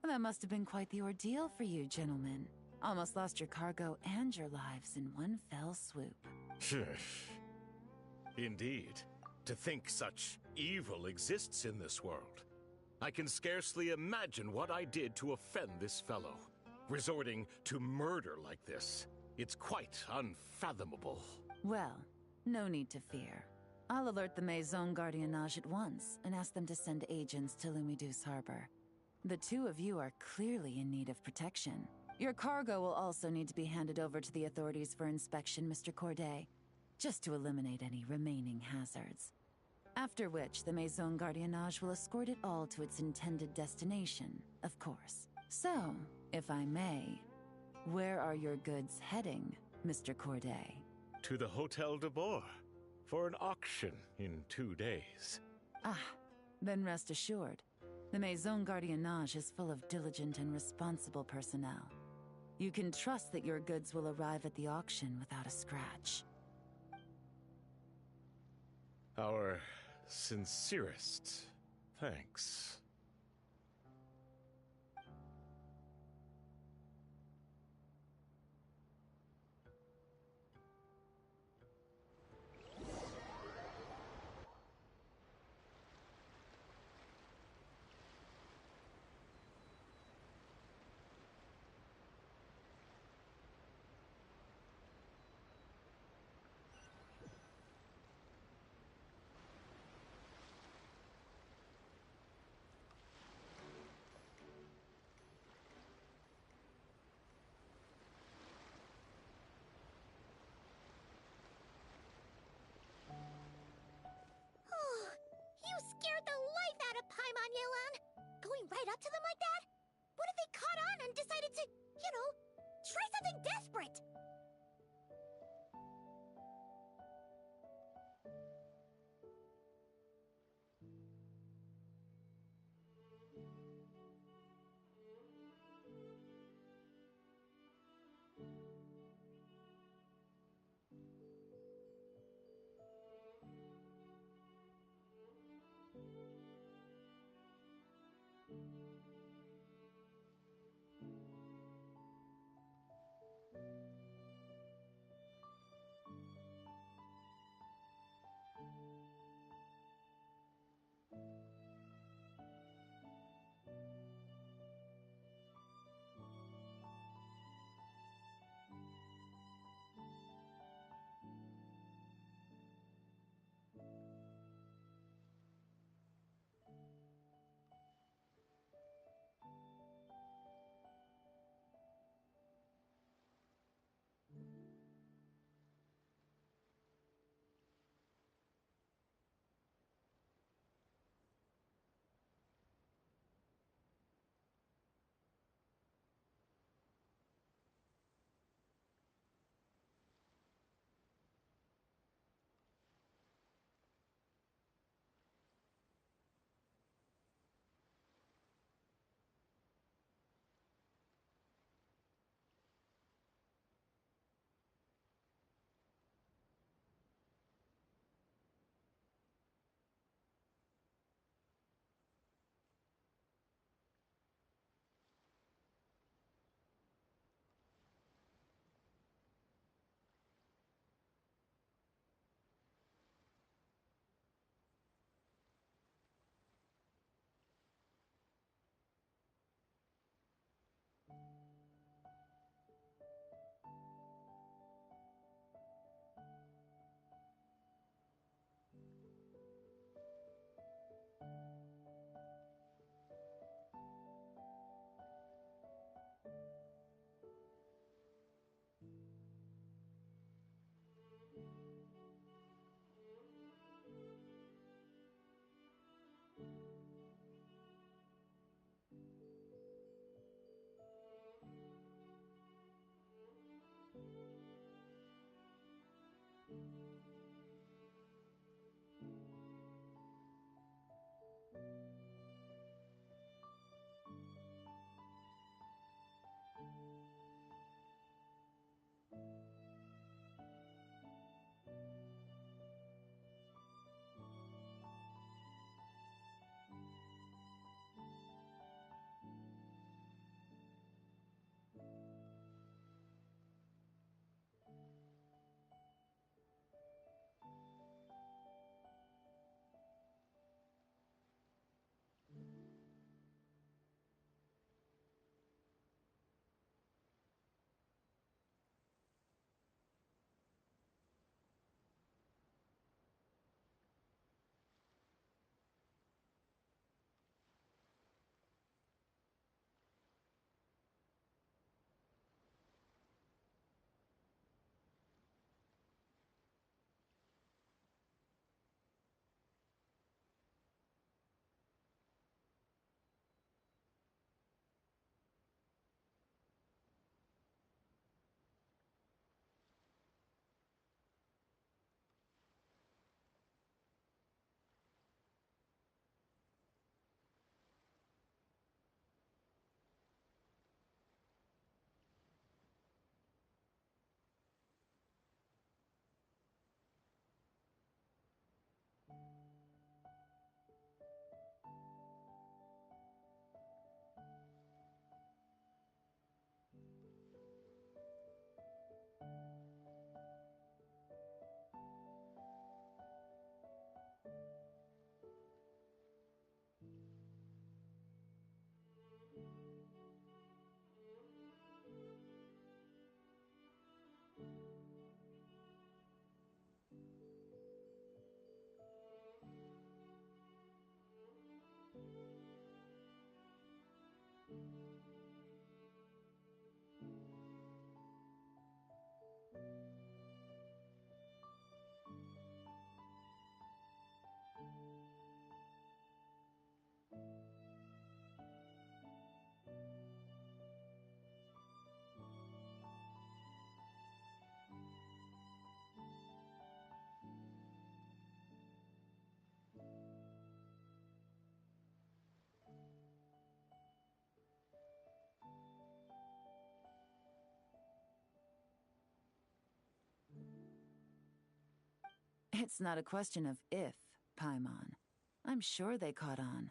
Speaker 3: That must have been quite the ordeal for you, gentlemen. Almost lost your cargo and your lives in one fell swoop.
Speaker 7: Indeed. To think such evil exists in this world. I can scarcely imagine what I did to offend this fellow. Resorting to murder like this. It's quite unfathomable.
Speaker 3: Well, no need to fear. I'll alert the Maison Gardiennage at once and ask them to send agents to Lumidus Harbor. The two of you are clearly in need of protection. Your cargo will also need to be handed over to the authorities for inspection, Mr. Corday, just to eliminate any remaining hazards. After which, the Maison Gardiennage will escort it all to its intended destination, of course. So, if I may, where are your goods heading, Mr. Corday?
Speaker 7: To the Hotel de Boer for an auction in 2 days.
Speaker 3: Ah, then rest assured. The Maison Gardiennage is full of diligent and responsible personnel. You can trust that your goods will arrive at the auction without a scratch.
Speaker 7: Our sincerest thanks.
Speaker 3: It's not a question of if, Paimon. I'm sure they caught on.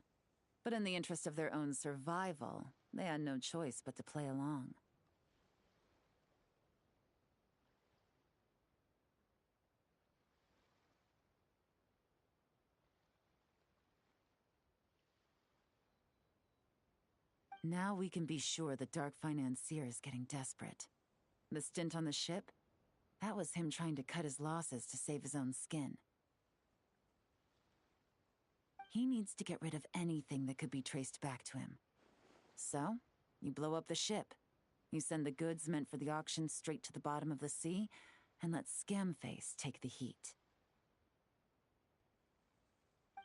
Speaker 3: But in the interest of their own survival, they had no choice but to play along. Now we can be sure the Dark Financier is getting desperate. The stint on the ship? That was him trying to cut his losses to save his own skin. He needs to get rid of anything that could be traced back to him. So, you blow up the ship. You send the goods meant for the auction straight to the bottom of the sea, and let Scamface take the heat.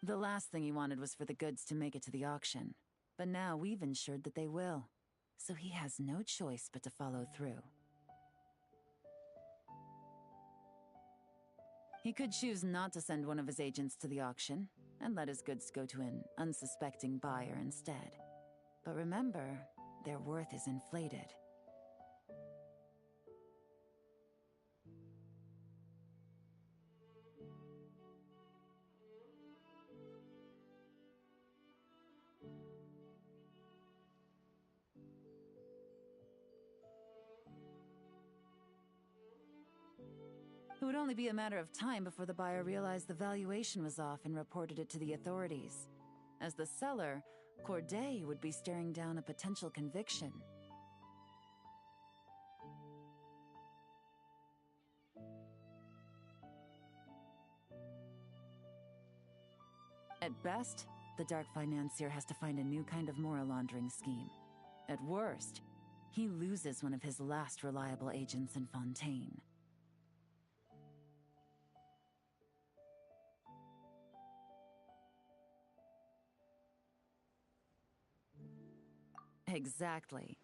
Speaker 3: The last thing he wanted was for the goods to make it to the auction. But now we've ensured that they will. So he has no choice but to follow through. He could choose not to send one of his agents to the auction, and let his goods go to an unsuspecting buyer instead. But remember, their worth is inflated. It would only be a matter of time before the buyer realized the valuation was off and reported it to the authorities. As the seller, Corday would be staring down a potential conviction. At best, the Dark Financier has to find a new kind of moral laundering scheme. At worst, he loses one of his last reliable agents in Fontaine. Exactly.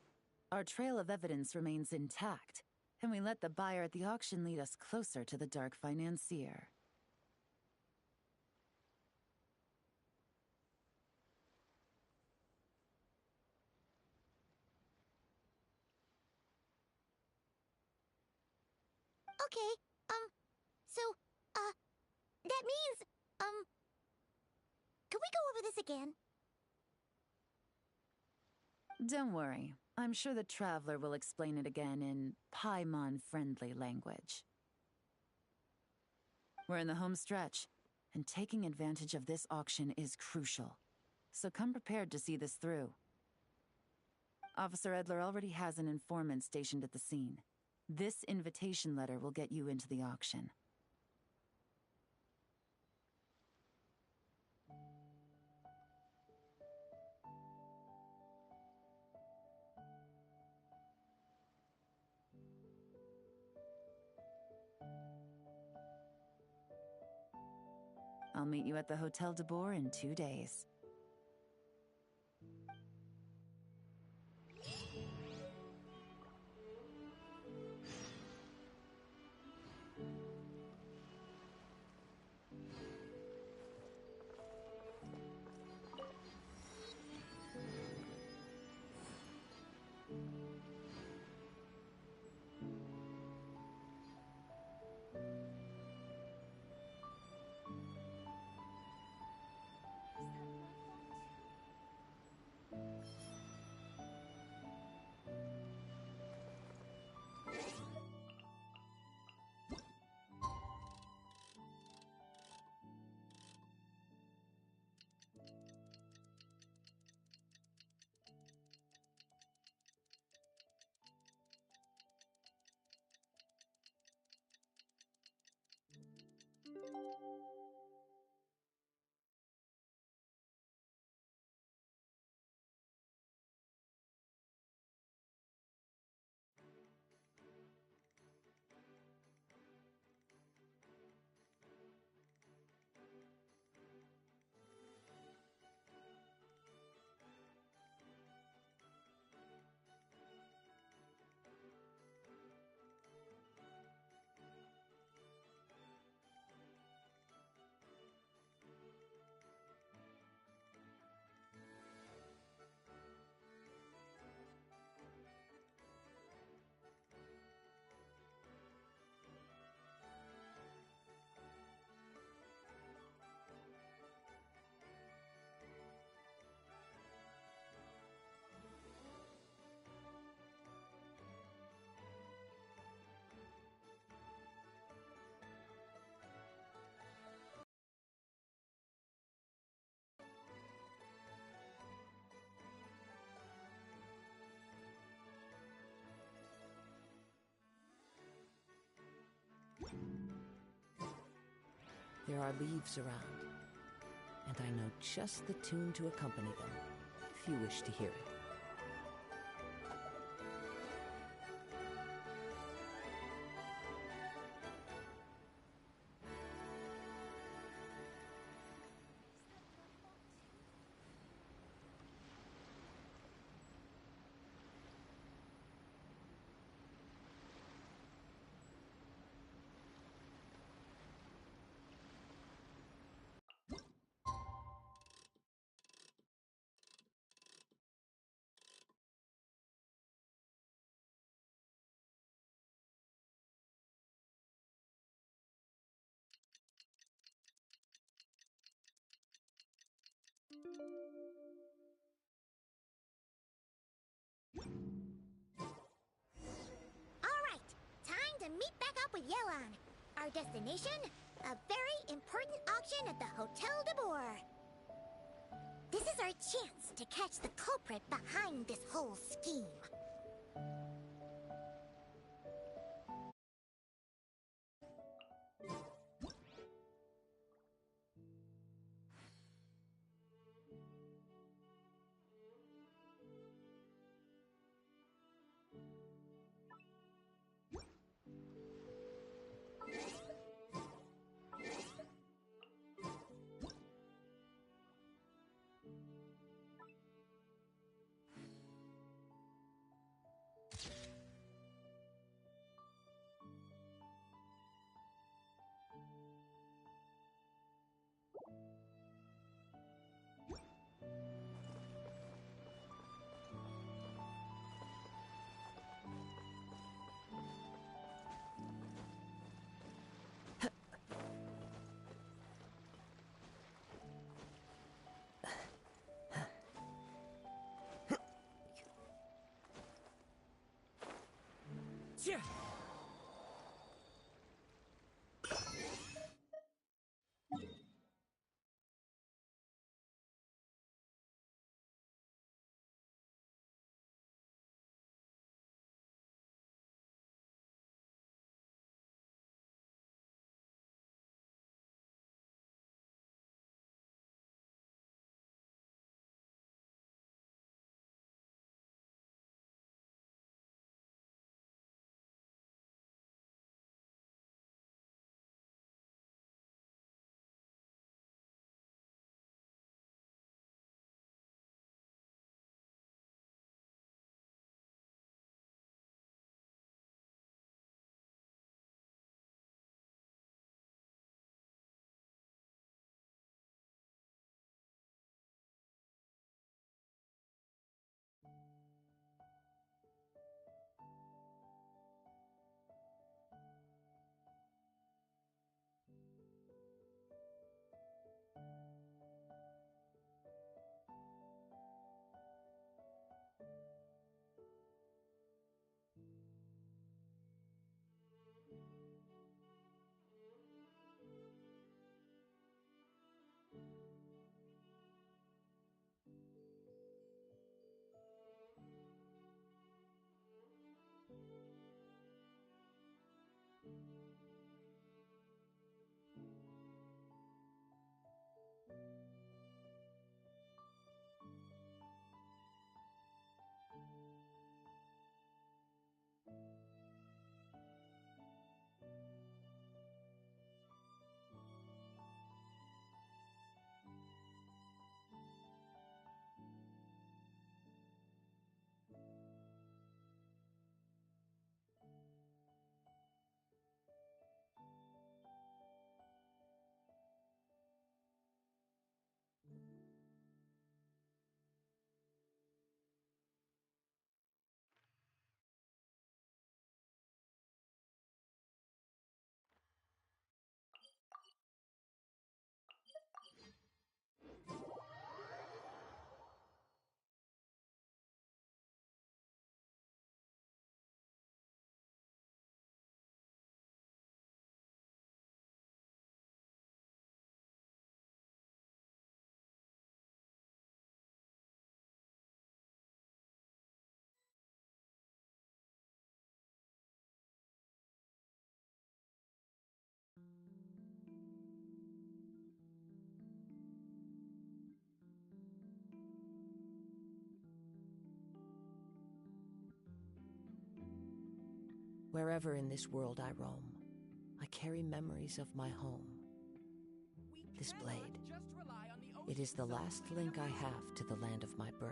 Speaker 3: Our trail of evidence remains intact, and we let the buyer at the auction lead us closer to the Dark Financier.
Speaker 2: Okay, so, that means, can we go over this again?
Speaker 3: Don't worry. I'm sure the Traveler will explain it again in Paimon-friendly language. We're in the home stretch, and taking advantage of this auction is crucial. So come prepared to see this through. Officer Edler already has an informant stationed at the scene. This invitation letter will get you into the auction. I'll meet you at the Hotel de Boer in 2 days.
Speaker 9: There are leaves around, and I know just the tune to accompany them, if you wish to hear it.
Speaker 2: Alright, time to meet back up with Yelan. Our destination? A very important auction at the Hotel de Boer. This is our chance to catch the culprit behind this whole scheme.
Speaker 9: Yeah! Wherever in this world I roam, I carry memories of my home. This blade, it is the last link I have to the land of my birth.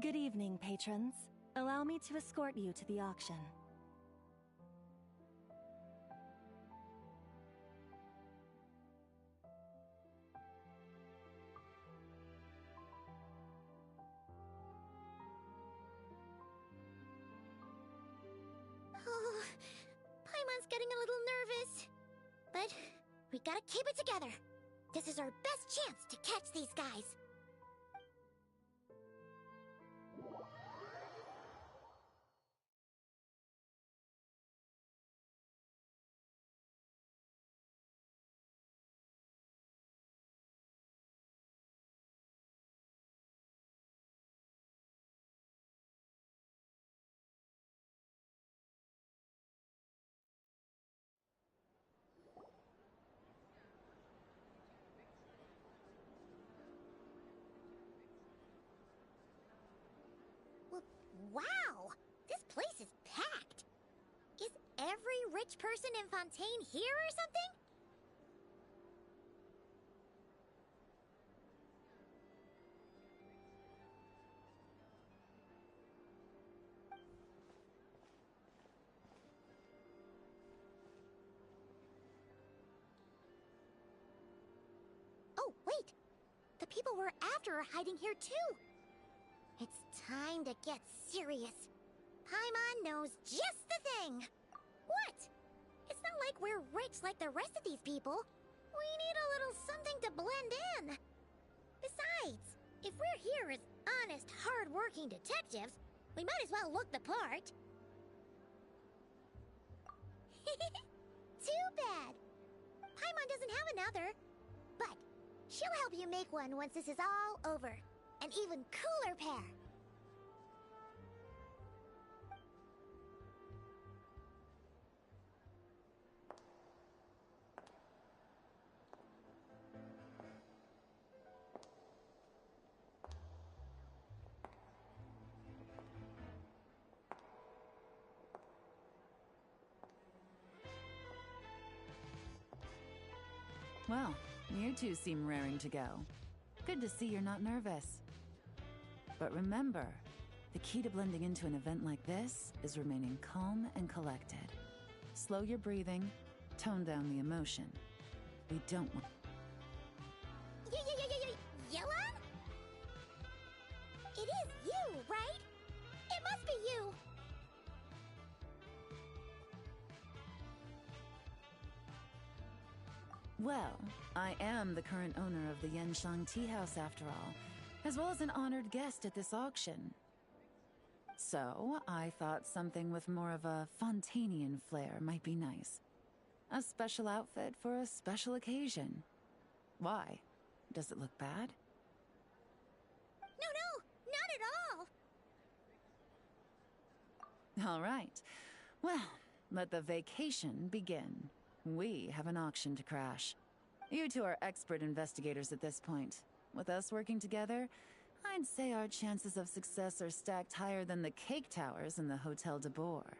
Speaker 4: Good evening, patrons. Allow me to escort you to the auction.
Speaker 2: Oh, Paimon's getting a little nervous. But we gotta keep it together. This is our best chance to catch these guys. Wow! This place is packed! Is every rich person in Fontaine here or something? Oh, wait! The people we're after are hiding here too! It's time to get serious. Paimon knows just the thing. What? It's not like we're rich like the rest of these people. We need a little something to blend in. Besides, if we're here as honest, hard-working detectives, we might as well look the part. Too bad. Paimon doesn't have another. But she'll help you make one once this is all over. An even cooler pair.
Speaker 3: Well, you two seem raring to go. Good to see you're not nervous. But remember, the key to blending into an event like this is remaining calm and collected. Slow your breathing, tone down the emotion. We don't want...
Speaker 2: Yelan? It is you, right? It must be you!
Speaker 3: Well, I am the current owner of the Genshin Tea House after all, as well as an honored guest at this auction. So, I thought something with more of a Fontainian flair might be nice. A special outfit for a special occasion. Why? Does it look bad?
Speaker 2: No, not at all!
Speaker 3: All right. Well, let the vacation begin. We have an auction to crash. You two are expert investigators at this point. With us working together, I'd say our chances of success are stacked higher than the cake towers in the Hotel de Boer.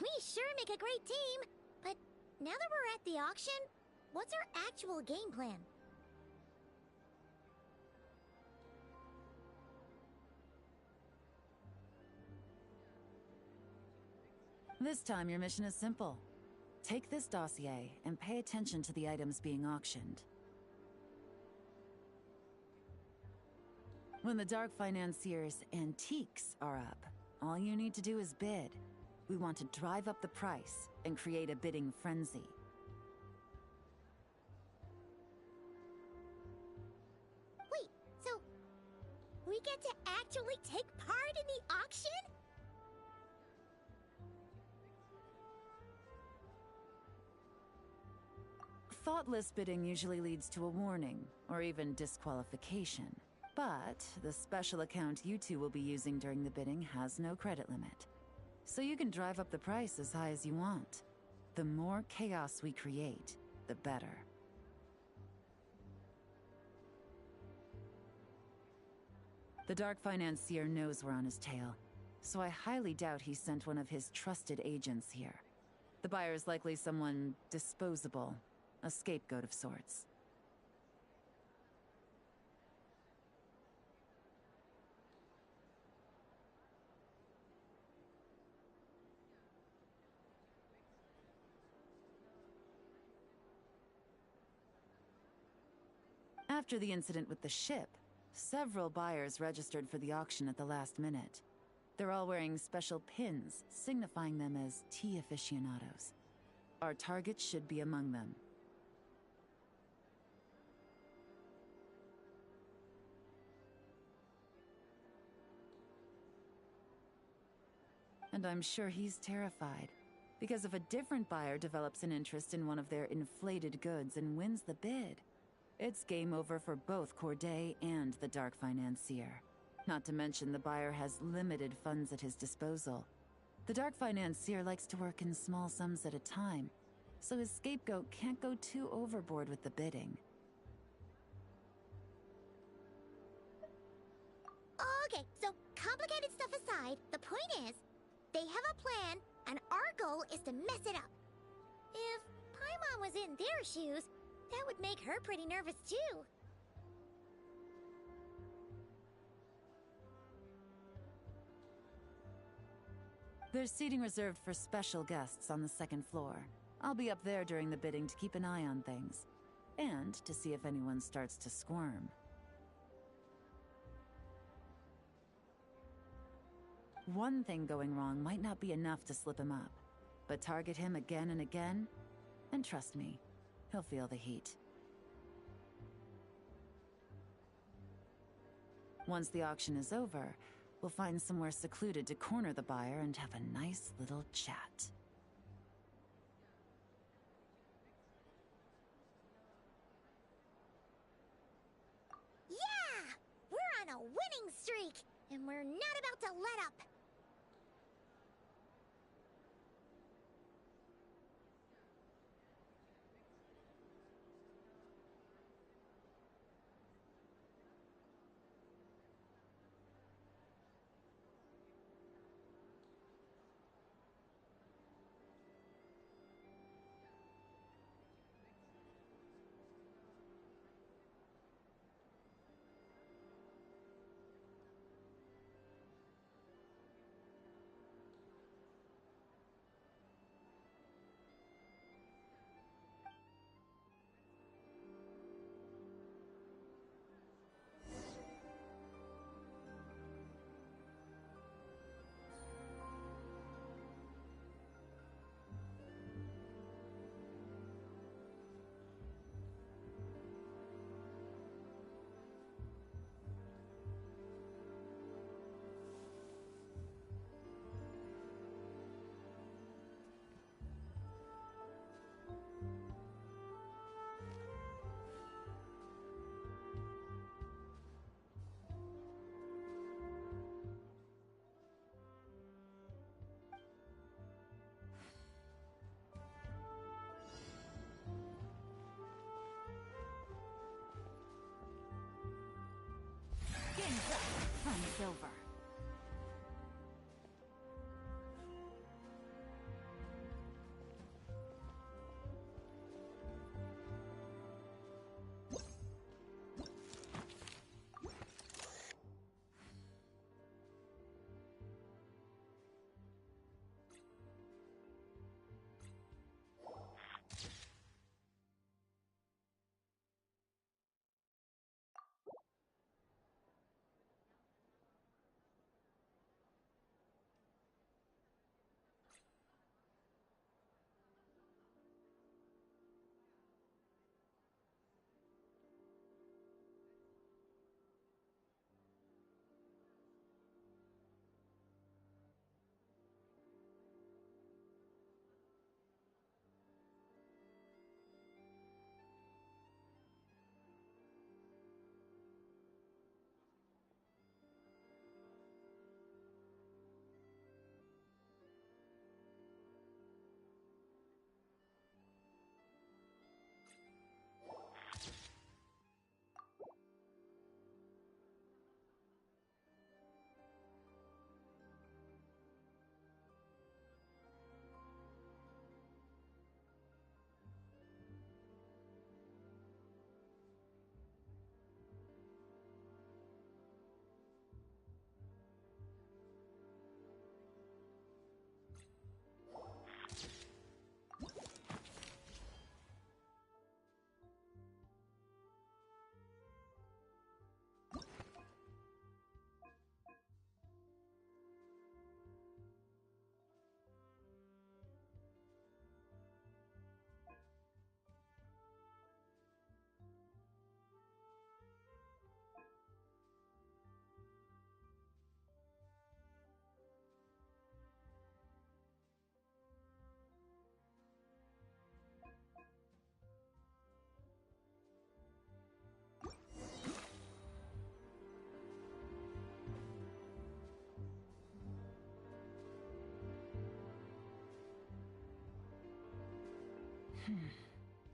Speaker 2: We sure make a great team, but now that we're at the auction, what's our actual game plan?
Speaker 3: This time your mission is simple. Take this dossier and pay attention to the items being auctioned. When the Dark Financier's antiques are up, all you need to do is bid. we want to drive up the price and create a bidding frenzy.
Speaker 2: Wait, so we get to actually take part in the auction?
Speaker 3: Thoughtless bidding usually leads to a warning, or even disqualification. But the special account you two will be using during the bidding has no credit limit. So you can drive up the price as high as you want. The more chaos we create, the better. The Dark Financier knows we're on his tail, so I highly doubt he sent one of his trusted agents here. The buyer's likely someone disposable, a scapegoat of sorts. After the incident with the ship, several buyers registered for the auction at the last minute. They're all wearing special pins, signifying them as tea aficionados. Our target should be among them. And I'm sure he's terrified, because if a different buyer develops an interest in one of their inflated goods and wins the bid, it's game over for both Corday and the Dark Financier. Not to mention the buyer has limited funds at his disposal. The Dark Financier likes to work in small sums at a time, so his scapegoat can't go too overboard with the bidding.
Speaker 2: Okay, so complicated stuff aside, the point is, they have a plan, and our goal is to mess it up. If Paimon was in their shoes, that would make her pretty nervous too.
Speaker 3: There's seating reserved for special guests on the second floor. I'll be up there during the bidding to keep an eye on things, and to see if anyone starts to squirm. One thing going wrong might not be enough to slip him up, but target him again and again, and trust me, he'll feel the heat. Once the auction is over, we'll find somewhere secluded to corner the buyer and have a nice little chat.
Speaker 2: Yeah! We're on a winning streak, and we're not about to let up.
Speaker 3: Game's up. Fun's over.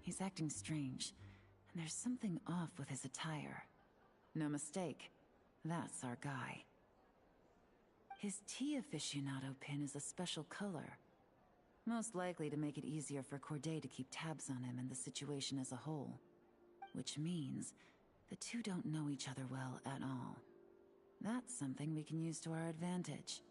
Speaker 3: He's acting strange, and there's something off with his attire. No mistake, that's our guy. His tea aficionado pin is a special color. Most likely to make it easier for Corday to keep tabs on him and the situation as a whole. Which means the two don't know each other well at all. That's something we can use to our advantage.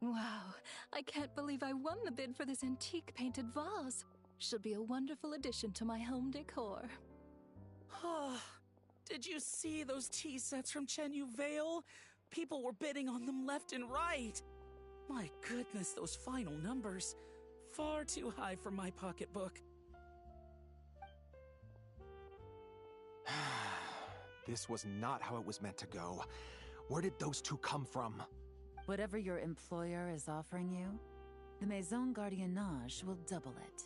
Speaker 4: Wow, I can't believe I won the bid for this antique painted vase. Should be a wonderful addition to my home decor.
Speaker 5: Did you see those tea sets from Chenyu Vale? People were bidding on them left and right. My goodness, those final numbers. Far too high for my pocketbook.
Speaker 10: This was not how it was meant to go. Where did those two come from?
Speaker 3: Whatever your employer is offering you, the Maison Gardiennage will double it.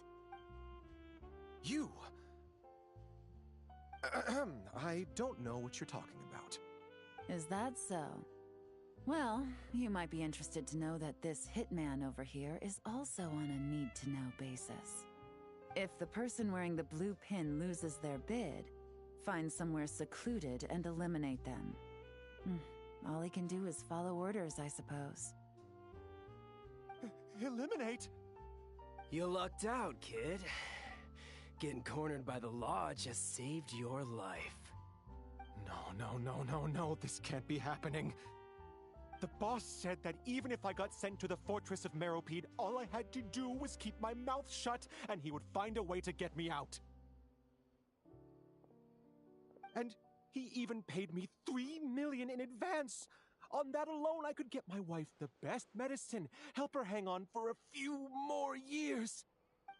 Speaker 10: You? I don't know what you're talking about.
Speaker 3: Is that so? Well, you might be interested to know that this hitman over here is also on a need-to-know basis. If the person wearing the blue pin loses their bid, find somewhere secluded and eliminate them. All he can do is follow orders, I suppose.
Speaker 10: Eliminate?
Speaker 11: You lucked out, kid. Getting cornered by the law just saved your life.
Speaker 10: No, this can't be happening. The boss said that even if I got sent to the Fortress of Meropide, all I had to do was keep my mouth shut, and he would find a way to get me out. And he even paid me $3 million in advance. On that alone, I could get my wife the best medicine, help her hang on for a few more years.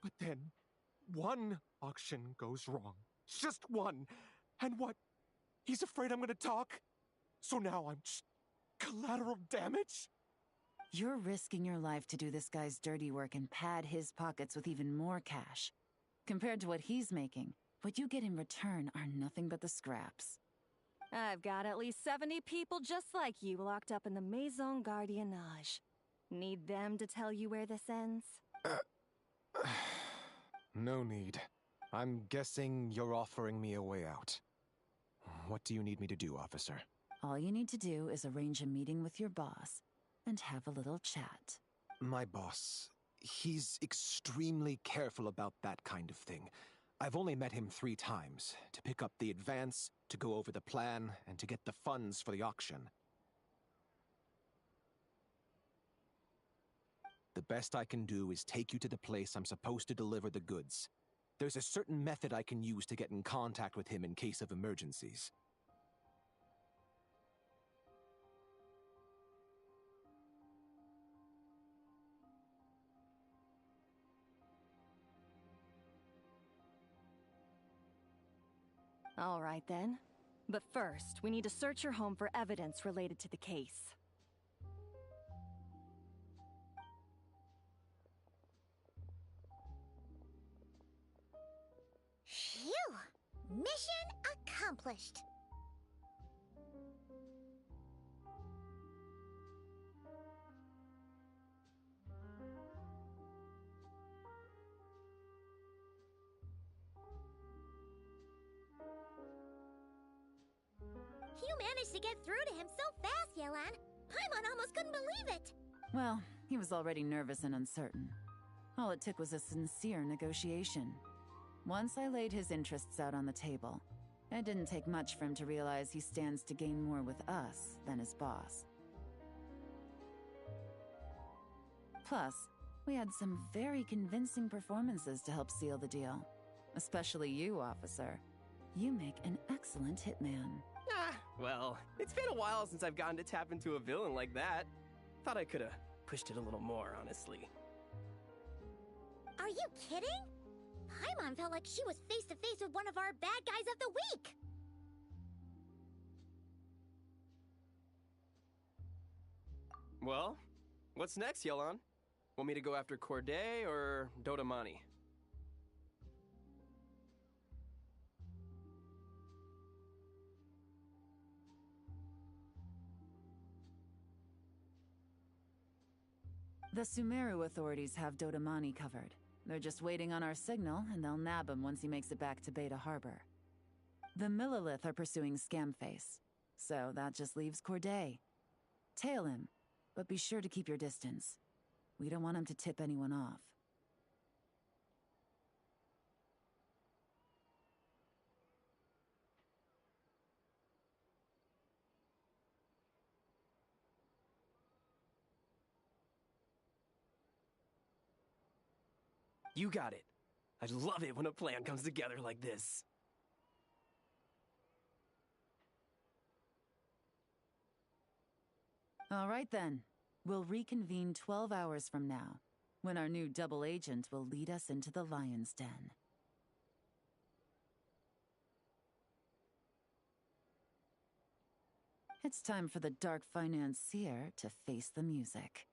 Speaker 10: But then, one auction goes wrong. Just one. And what? He's afraid I'm gonna talk? So now I'm just collateral damage?
Speaker 3: You're risking your life to do this guy's dirty work and pad his pockets with even more cash. Compared to what he's making, what you get in return are nothing but the scraps.
Speaker 4: I've got at least 70 people just like you locked up in the Maison Gardiennage. Need them to tell you where this ends?
Speaker 10: No need. I'm guessing you're offering me a way out. What do you need me to do, officer?
Speaker 3: All you need to do is arrange a meeting with your boss and have a little chat.
Speaker 10: My boss, he's extremely careful about that kind of thing. I've only met him 3 times, to pick up the advance, to go over the plan, and to get the funds for the auction. The best I can do is take you to the place I'm supposed to deliver the goods. There's a certain method I can use to get in contact with him in case of emergencies.
Speaker 4: All right then. But first, we need to search your home for evidence related to the case.
Speaker 2: Phew! Mission accomplished. You managed to get through to him so fast, Yelan. Paimon almost couldn't believe it.
Speaker 3: Well, He was already nervous and uncertain. All it took was a sincere negotiation. Once I laid his interests out on the table, it didn't take much for him to realize he stands to gain more with us than his boss. Plus, we had some very convincing performances to help seal the deal. Especially you, officer. You make an excellent hitman.
Speaker 11: Well, it's been a while since I've gotten to tap into a villain like that. Thought I could've pushed it a little more, honestly.
Speaker 2: Are you kidding? Paimon felt like she was face to face with one of our bad guys of the week!
Speaker 11: Well, what's next, Yelan? Want me to go after Corday or Dodamani?
Speaker 3: The Sumeru authorities have Dodamani covered. They're just waiting on our signal, and they'll nab him once he makes it back to Beta Harbor. The Millilith are pursuing Scamface, so that just leaves Corday. Tail him, but be sure to keep your distance. We don't want him to tip anyone off.
Speaker 11: You got it. I love it when a plan comes together like this.
Speaker 3: All right then. We'll reconvene 12 hours from now, when our new double agent will lead us into the Lion's Den. It's time for the Dark Financier to face the music.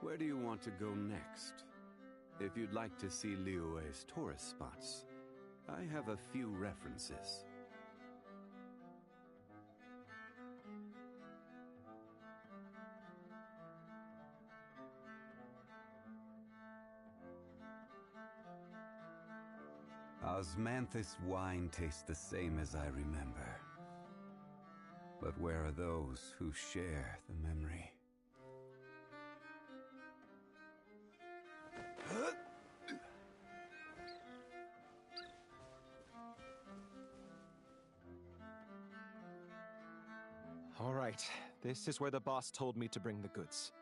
Speaker 12: Where do you want to go next? If you'd like to see Liyue's tourist spots, I have a few references. Osmanthus wine tastes the same as I remember. But where are those who share the memory?
Speaker 10: All right, this is where the boss told me to bring the goods.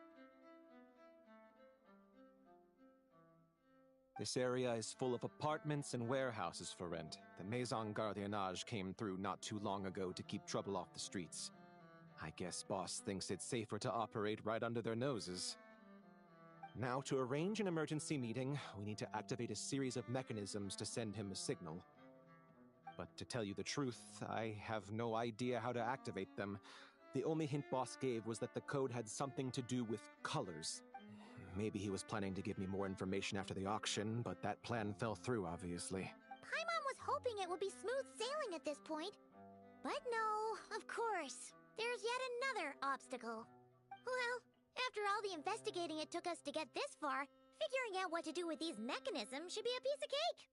Speaker 10: This area is full of apartments and warehouses for rent. The Maison Gardiennage came through not too long ago to keep trouble off the streets. I guess boss thinks it's safer to operate right under their noses. Now, to arrange an emergency meeting, we need to activate a series of mechanisms to send him a signal. But to tell you the truth, I have no idea how to activate them. The only hint boss gave was that the code had something to do with colors. Maybe he was planning to give me more information after the auction, but that plan fell through, obviously.
Speaker 2: Paimon was hoping it would be smooth sailing at this point. But no, of course. There's yet another obstacle. Well, after all the investigating it took us to get this far, figuring out what to do with these mechanisms should be a piece of cake.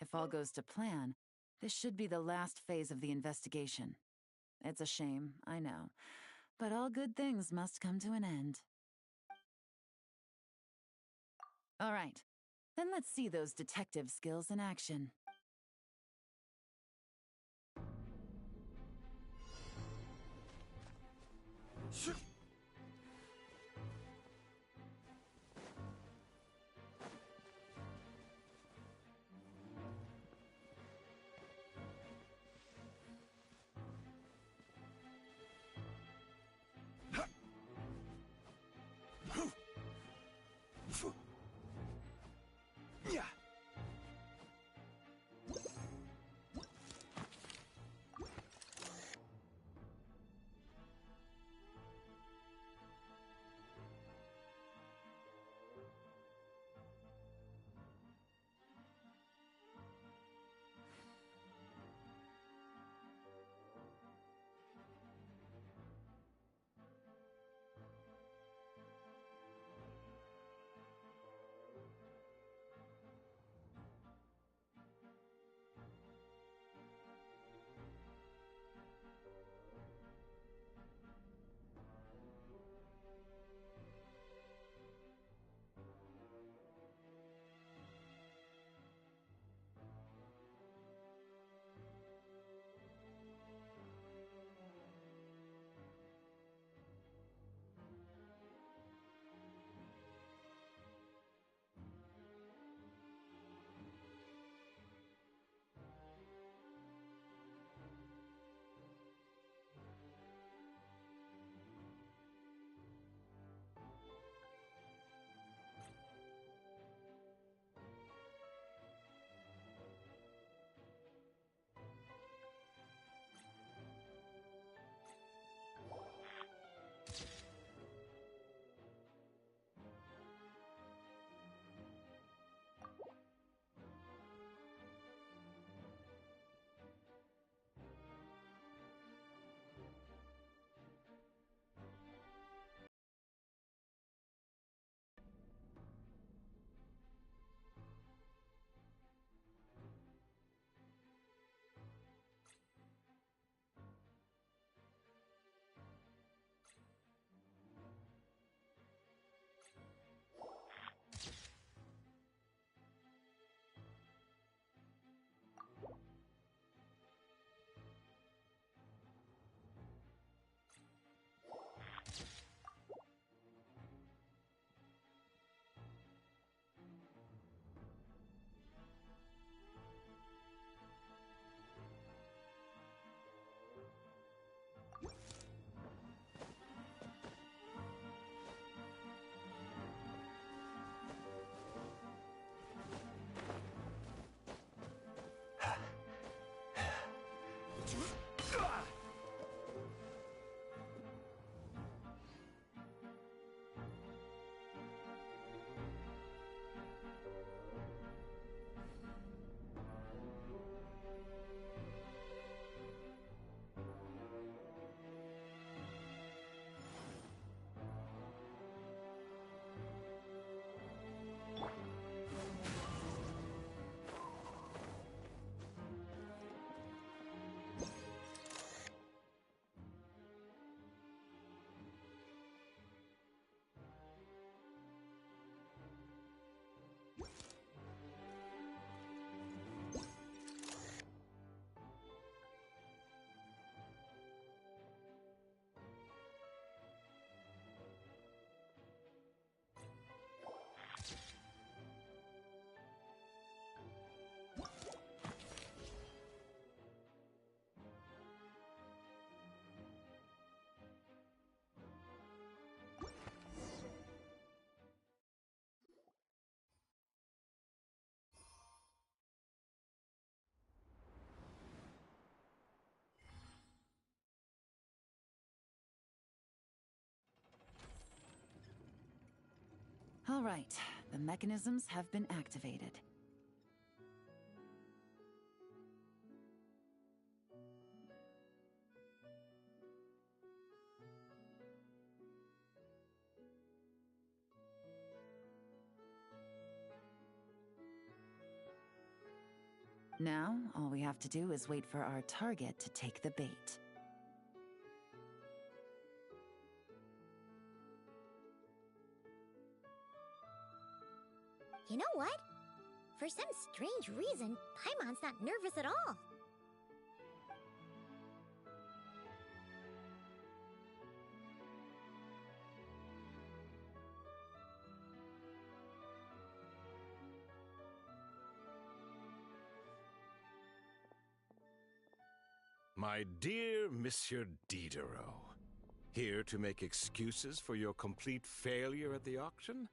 Speaker 3: If all goes to plan, this should be the last phase of the investigation. It's a shame, I know, but all good things must come to an end. All right, then let's see those detective skills in action. All right, the mechanisms have been activated. Now, all we have to do is wait for our target to take the bait.
Speaker 2: You know what? For some strange reason, Paimon's not nervous at all.
Speaker 7: My dear Monsieur Diderot, here to make excuses for your complete failure at the auction?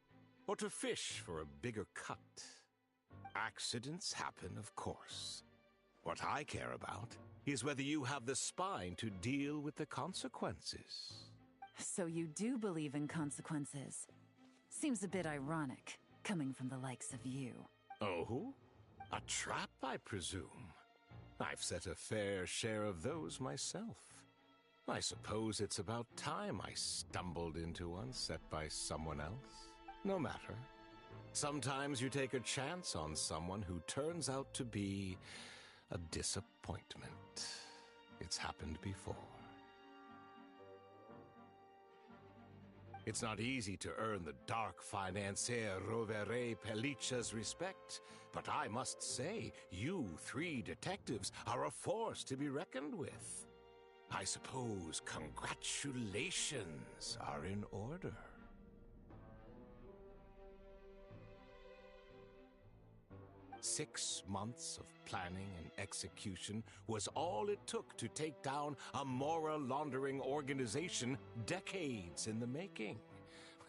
Speaker 7: Or to fish for a bigger cut? Accidents happen, of course. What I care about is whether you have the spine to deal with the consequences.
Speaker 3: So you do believe in consequences. Seems a bit ironic, coming from the likes of you.
Speaker 7: Oh? A trap, I presume? I've set a fair share of those myself. I suppose it's about time I stumbled into one set by someone else. No matter. Sometimes you take a chance on someone who turns out to be a disappointment. It's happened before. It's not easy to earn the dark financier Rovere Pelliccia's respect, but I must say, you three detectives are a force to be reckoned with. I suppose congratulations are in order. 6 months of planning and execution was all it took to take down a Mora laundering organization decades in the making.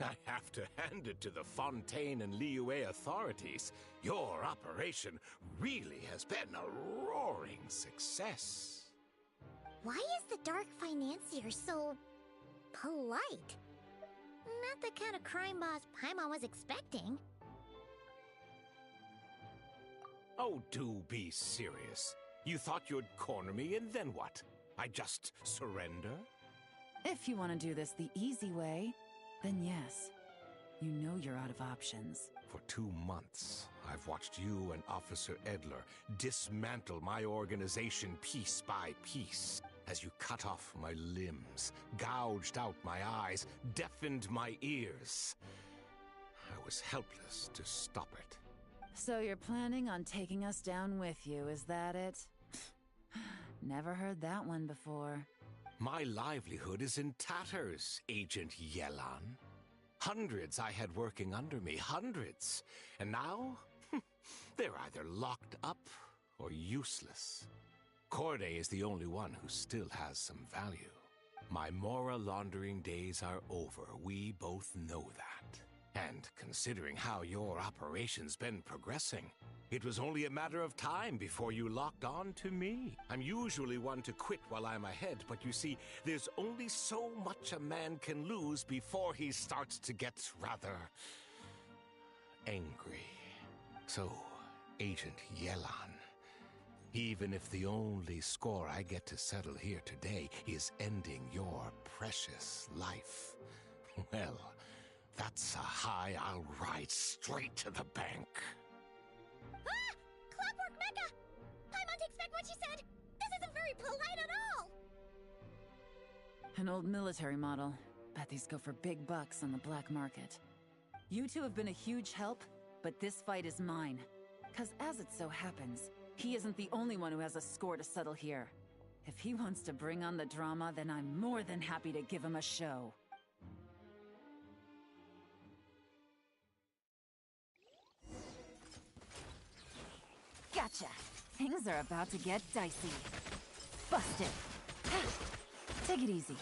Speaker 7: I have to hand it to the Fontaine and Liyue authorities. Your operation really has been a roaring success.
Speaker 2: Why is the Dark Financier so polite? Not the kind of crime boss Paimon was expecting.
Speaker 7: Oh, do be serious. You thought you'd corner me, and then what? I just surrender?
Speaker 3: If you want to do this the easy way, then yes. You know you're out of options.
Speaker 7: For 2 months, I've watched you and Officer Edler dismantle my organization piece by piece. As you cut off my limbs, gouged out my eyes, deafened my ears. I was helpless to stop it.
Speaker 3: So you're planning on taking us down with you, is that it? Never heard that one before.
Speaker 7: My livelihood is in tatters, Agent Yelan. Hundreds I had working under me, hundreds. And now, they're either locked up or useless. Corday is the only one who still has some value. My Mora laundering days are over, we both know that. And considering how your operation's been progressing, it was only a matter of time before you locked on to me. I'm usually one to quit while I'm ahead, but you see, there's only so much a man can lose before he starts to get rather angry. So, Agent Yelan, even if the only score I get to settle here today is ending your precious life, well, that's a high I'll ride straight to the bank.
Speaker 2: Ah! Clockwork Mecha! Paimon takes back what she said! This isn't very polite at all!
Speaker 3: An old military model. Bet these go for big bucks on the black market. You two have been a huge help, but this fight is mine. 'Cause as it so happens, he isn't the only one who has a score to settle here. If he wants to bring on the drama, then I'm more than happy to give him a show. Gotcha! Things are about to get dicey. Busted! Take it easy.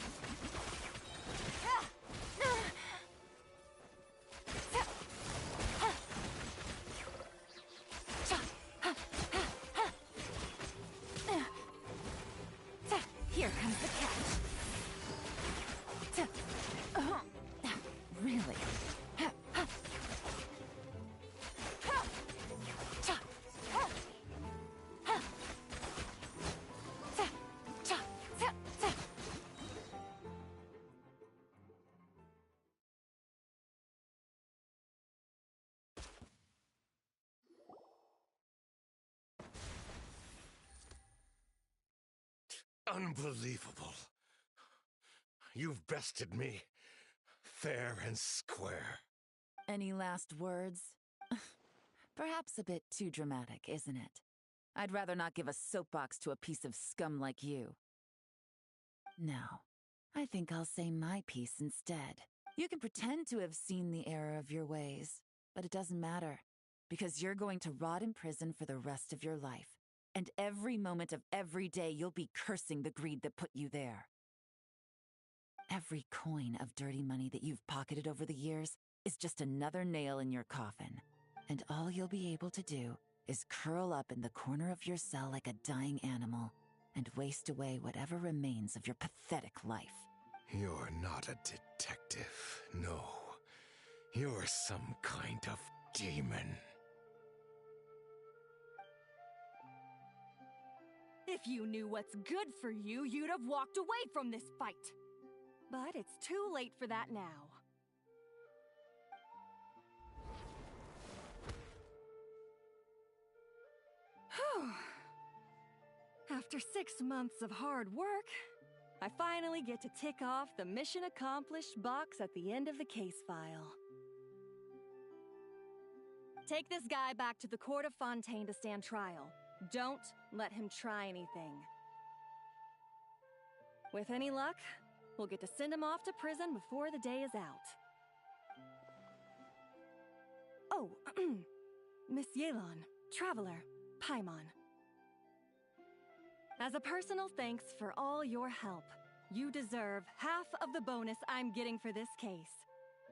Speaker 3: Here comes the catch. Really?
Speaker 7: Unbelievable. You've bested me, fair and square.
Speaker 3: Any last words? Perhaps a bit too dramatic, isn't it? I'd rather not give a soapbox to a piece of scum like you. No, I think I'll say my piece instead. You can pretend to have seen the error of your ways, but it doesn't matter, because you're going to rot in prison for the rest of your life, and every moment of every day you'll be cursing the greed that put you there. Every coin of dirty money that you've pocketed over the years is just another nail in your coffin, and all you'll be able to do is curl up in the corner of your cell like a dying animal and waste away whatever remains of your pathetic life.
Speaker 7: You're not a detective, no. You're some kind of demon.
Speaker 4: If you knew what's good for you, you'd have walked away from this fight. But it's too late for that now. Whew. After 6 months of hard work, I finally get to tick off the mission accomplished box at the end of the case file. Take this guy back to the court of Fontaine to stand trial. Don't let him try anything. With any luck, we'll get to send him off to prison before the day is out. Oh, Miss Yelan, Traveler, Paimon. As a personal thanks for all your help, you deserve half of the bonus I'm getting for this case.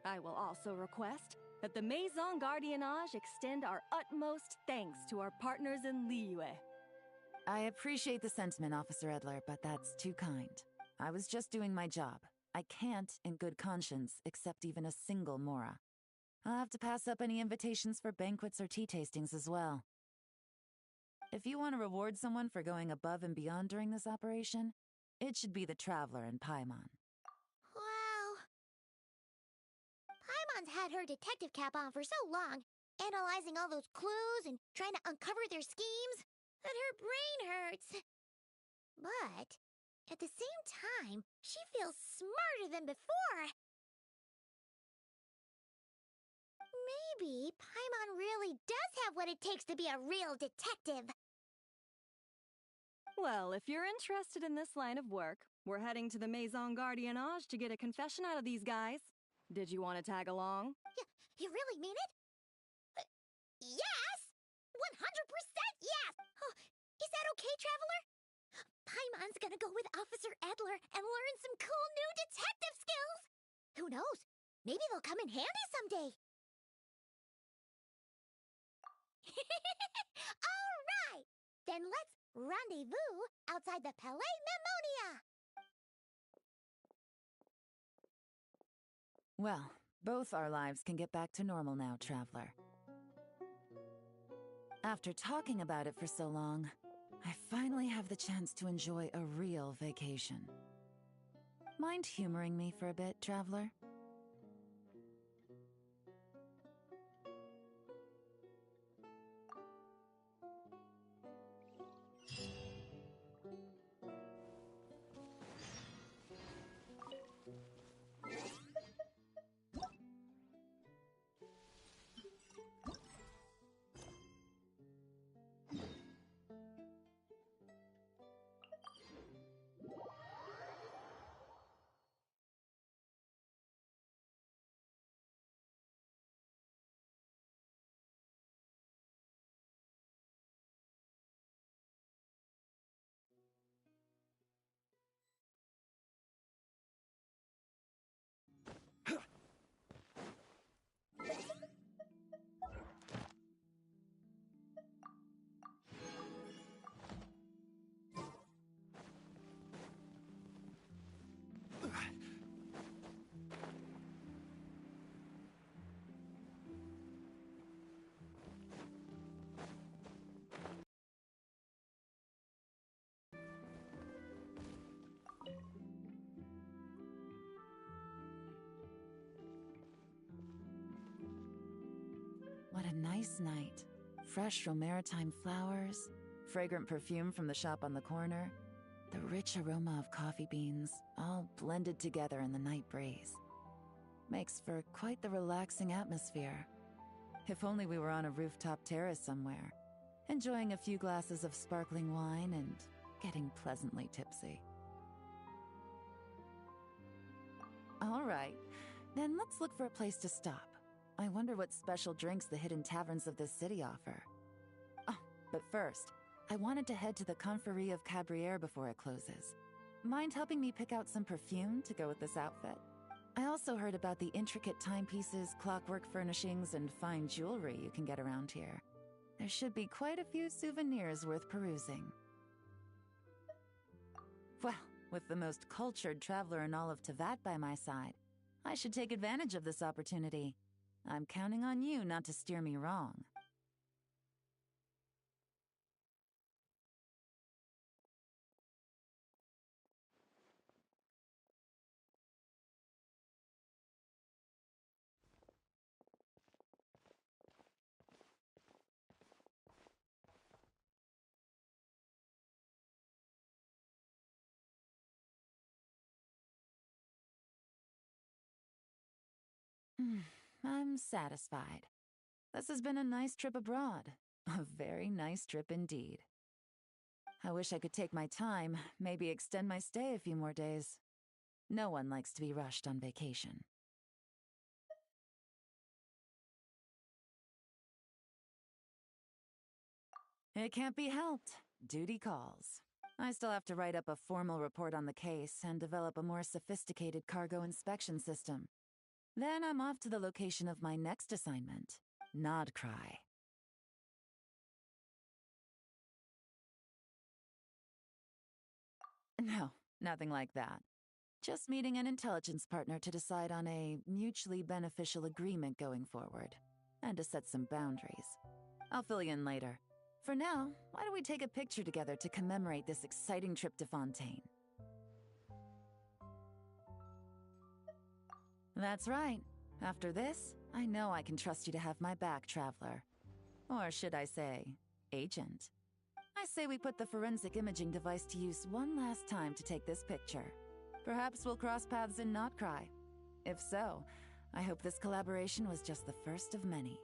Speaker 4: I will also request that the Maison Gardiennage extend our utmost thanks to our partners in Liyue.
Speaker 3: I appreciate the sentiment, Officer Edler, but that's too kind. I was just doing my job. I can't, in good conscience, accept even a single Mora. I'll have to pass up any invitations for banquets or tea tastings as well. If you want to reward someone for going above and beyond during this operation, it should be the Traveler and Paimon.
Speaker 2: Wow. Paimon's had her detective cap on for so long, analyzing all those clues and trying to uncover their schemes, that her brain hurts. But at the same time, she feels smarter than before. Maybe Paimon really does have what it takes to be a real detective.
Speaker 4: Well, if you're interested in this line of work, we're heading to the Maison Gardiennage to get a confession out of these guys. Did you want to tag along?
Speaker 2: You really mean it? Yes! 100% yes! Oh, is that okay, Traveler? Paimon's gonna go with Officer Edler and learn some cool new detective skills! Who knows? Maybe they'll come in handy someday! Alright! Then let's rendezvous outside the Palais Memonia!
Speaker 3: Well, both our lives can get back to normal now, Traveler. After talking about it for so long, I finally have the chance to enjoy a real vacation. Mind humoring me for a bit, Traveler? What a nice night. Fresh from maritime flowers, fragrant perfume from the shop on the corner, the rich aroma of coffee beans, all blended together in the night breeze. Makes for quite the relaxing atmosphere. If only we were on a rooftop terrace somewhere, enjoying a few glasses of sparkling wine and getting pleasantly tipsy. All right, then let's look for a place to stop. I wonder what special drinks the hidden taverns of this city offer. Oh, but first, I wanted to head to the Confrérie of Cabriere before it closes. Mind helping me pick out some perfume to go with this outfit? I also heard about the intricate timepieces, clockwork furnishings, and fine jewelry you can get around here. There should be quite a few souvenirs worth perusing. Well, with the most cultured traveler in all of Tevat by my side, I should take advantage of this opportunity. I'm counting on you not to steer me wrong. I'm satisfied. This has been a nice trip abroad. A very nice trip indeed. I wish I could take my time, maybe extend my stay a few more days. No one likes to be rushed on vacation. It can't be helped. Duty calls. I still have to write up a formal report on the case and develop a more sophisticated cargo inspection system. Then I'm off to the location of my next assignment, Nodcry. No, nothing like that. Just meeting an intelligence partner to decide on a mutually beneficial agreement going forward, and to set some boundaries. I'll fill you in later. For now, why don't we take a picture together to commemorate this exciting trip to Fontaine? That's right. After this, I know I can trust you to have my back, Traveler. Or should I say, Agent. I say we put the forensic imaging device to use one last time to take this picture. Perhaps we'll cross paths in Notcry. If so, I hope this collaboration was just the first of many.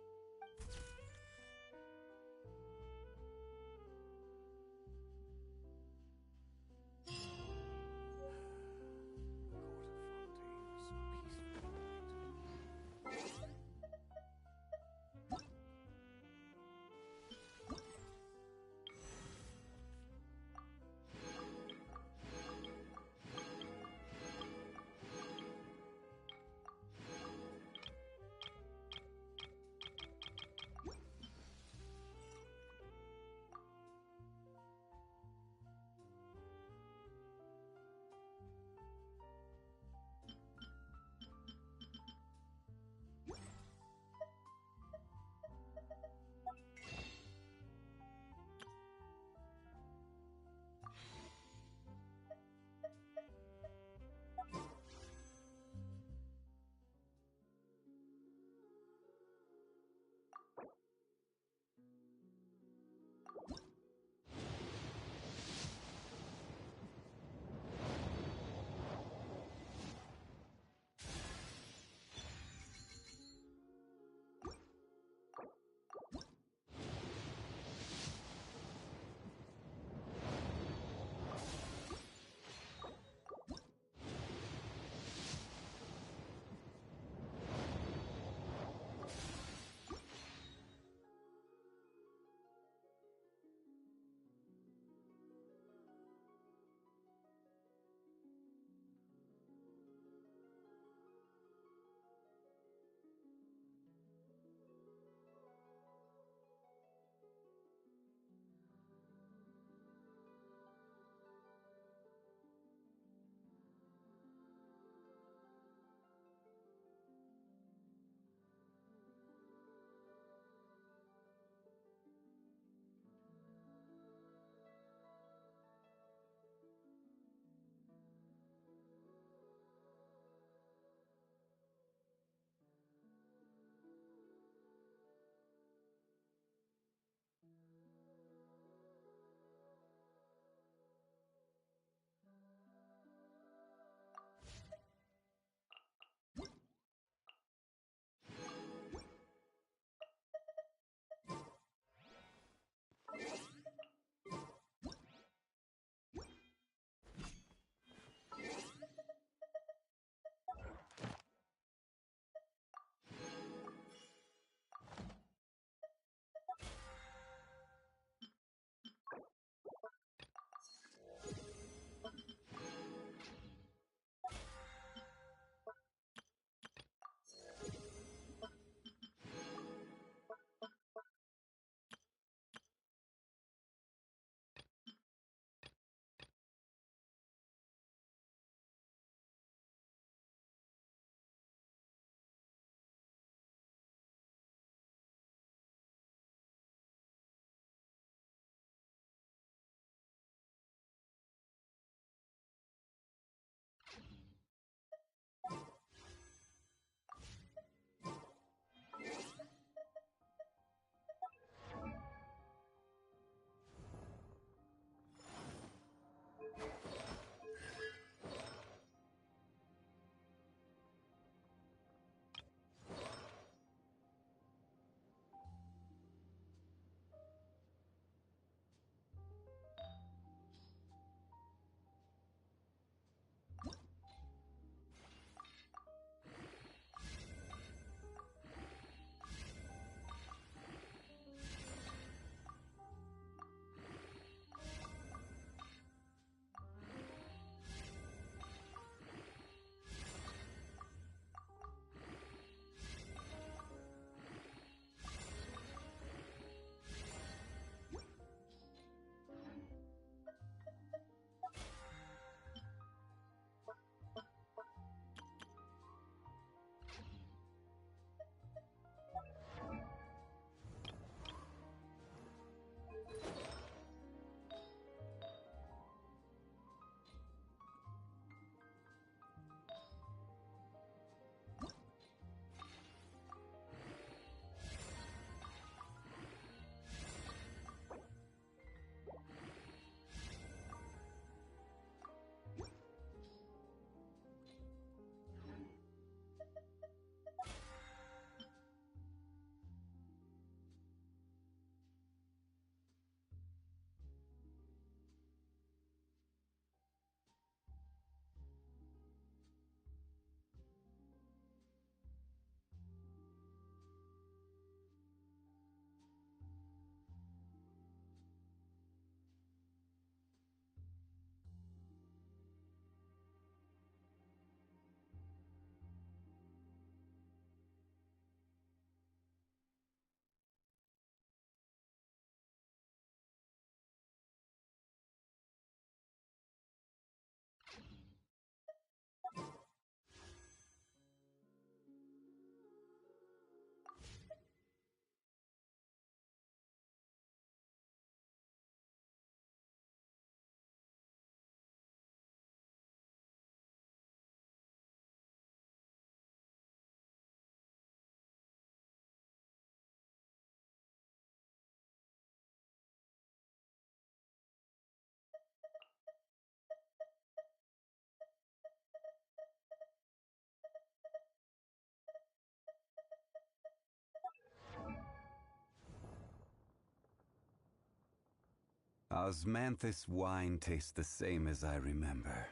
Speaker 12: Osmanthus wine tastes the same as I remember.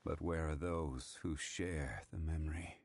Speaker 12: But where are those who share the memory?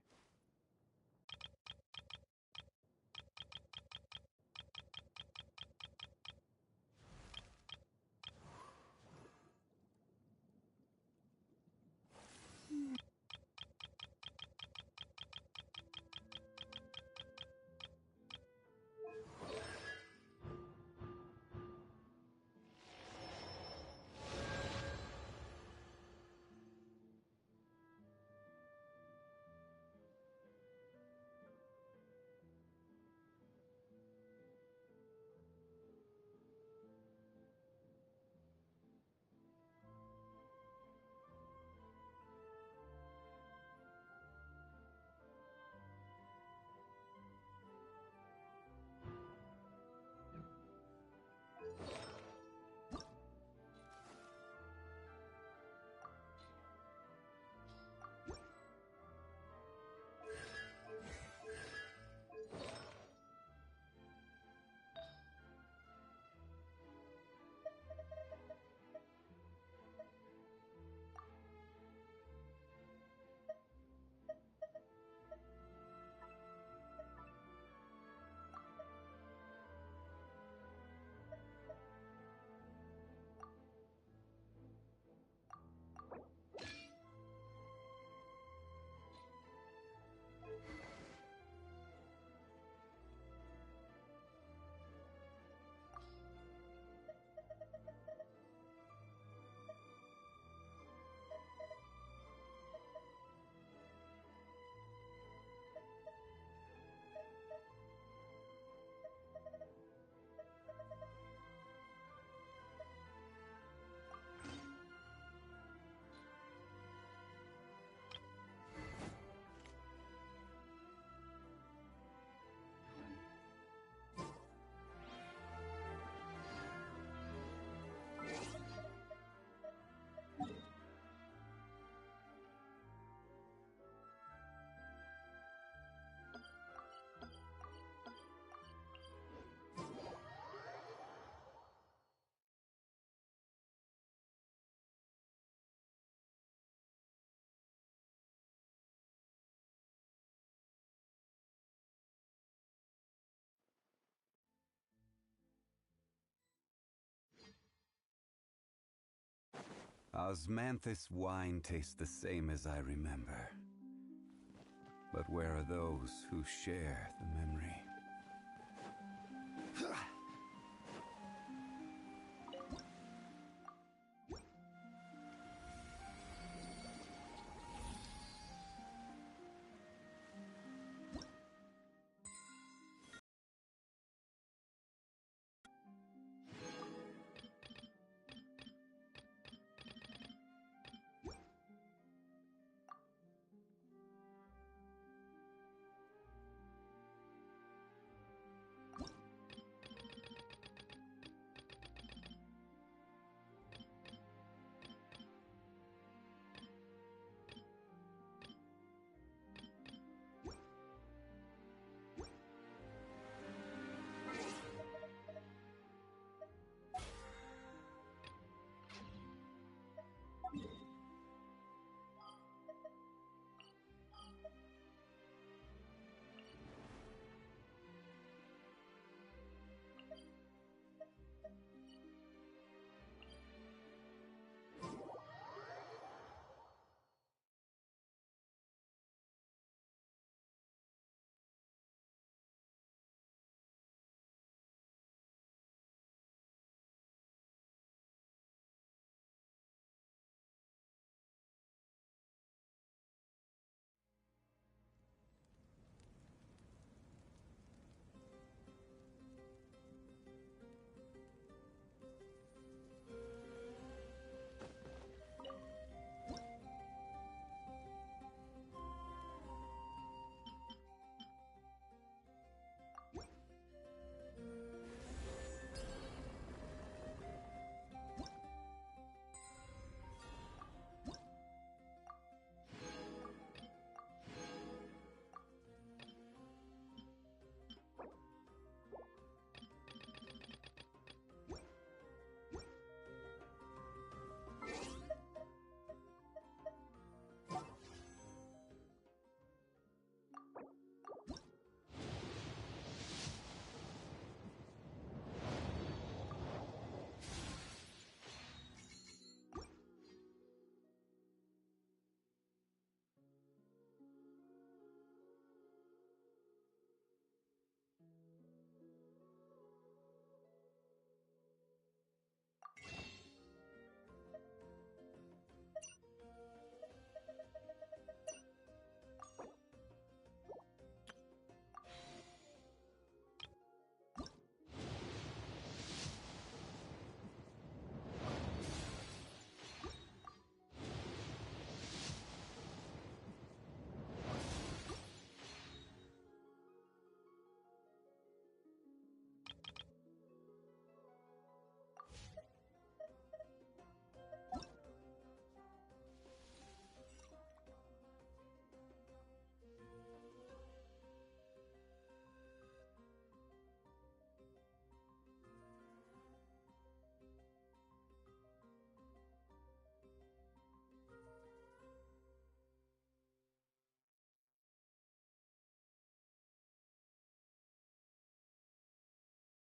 Speaker 12: Osmanthus wine tastes the same as I remember. But where are those who share the memory?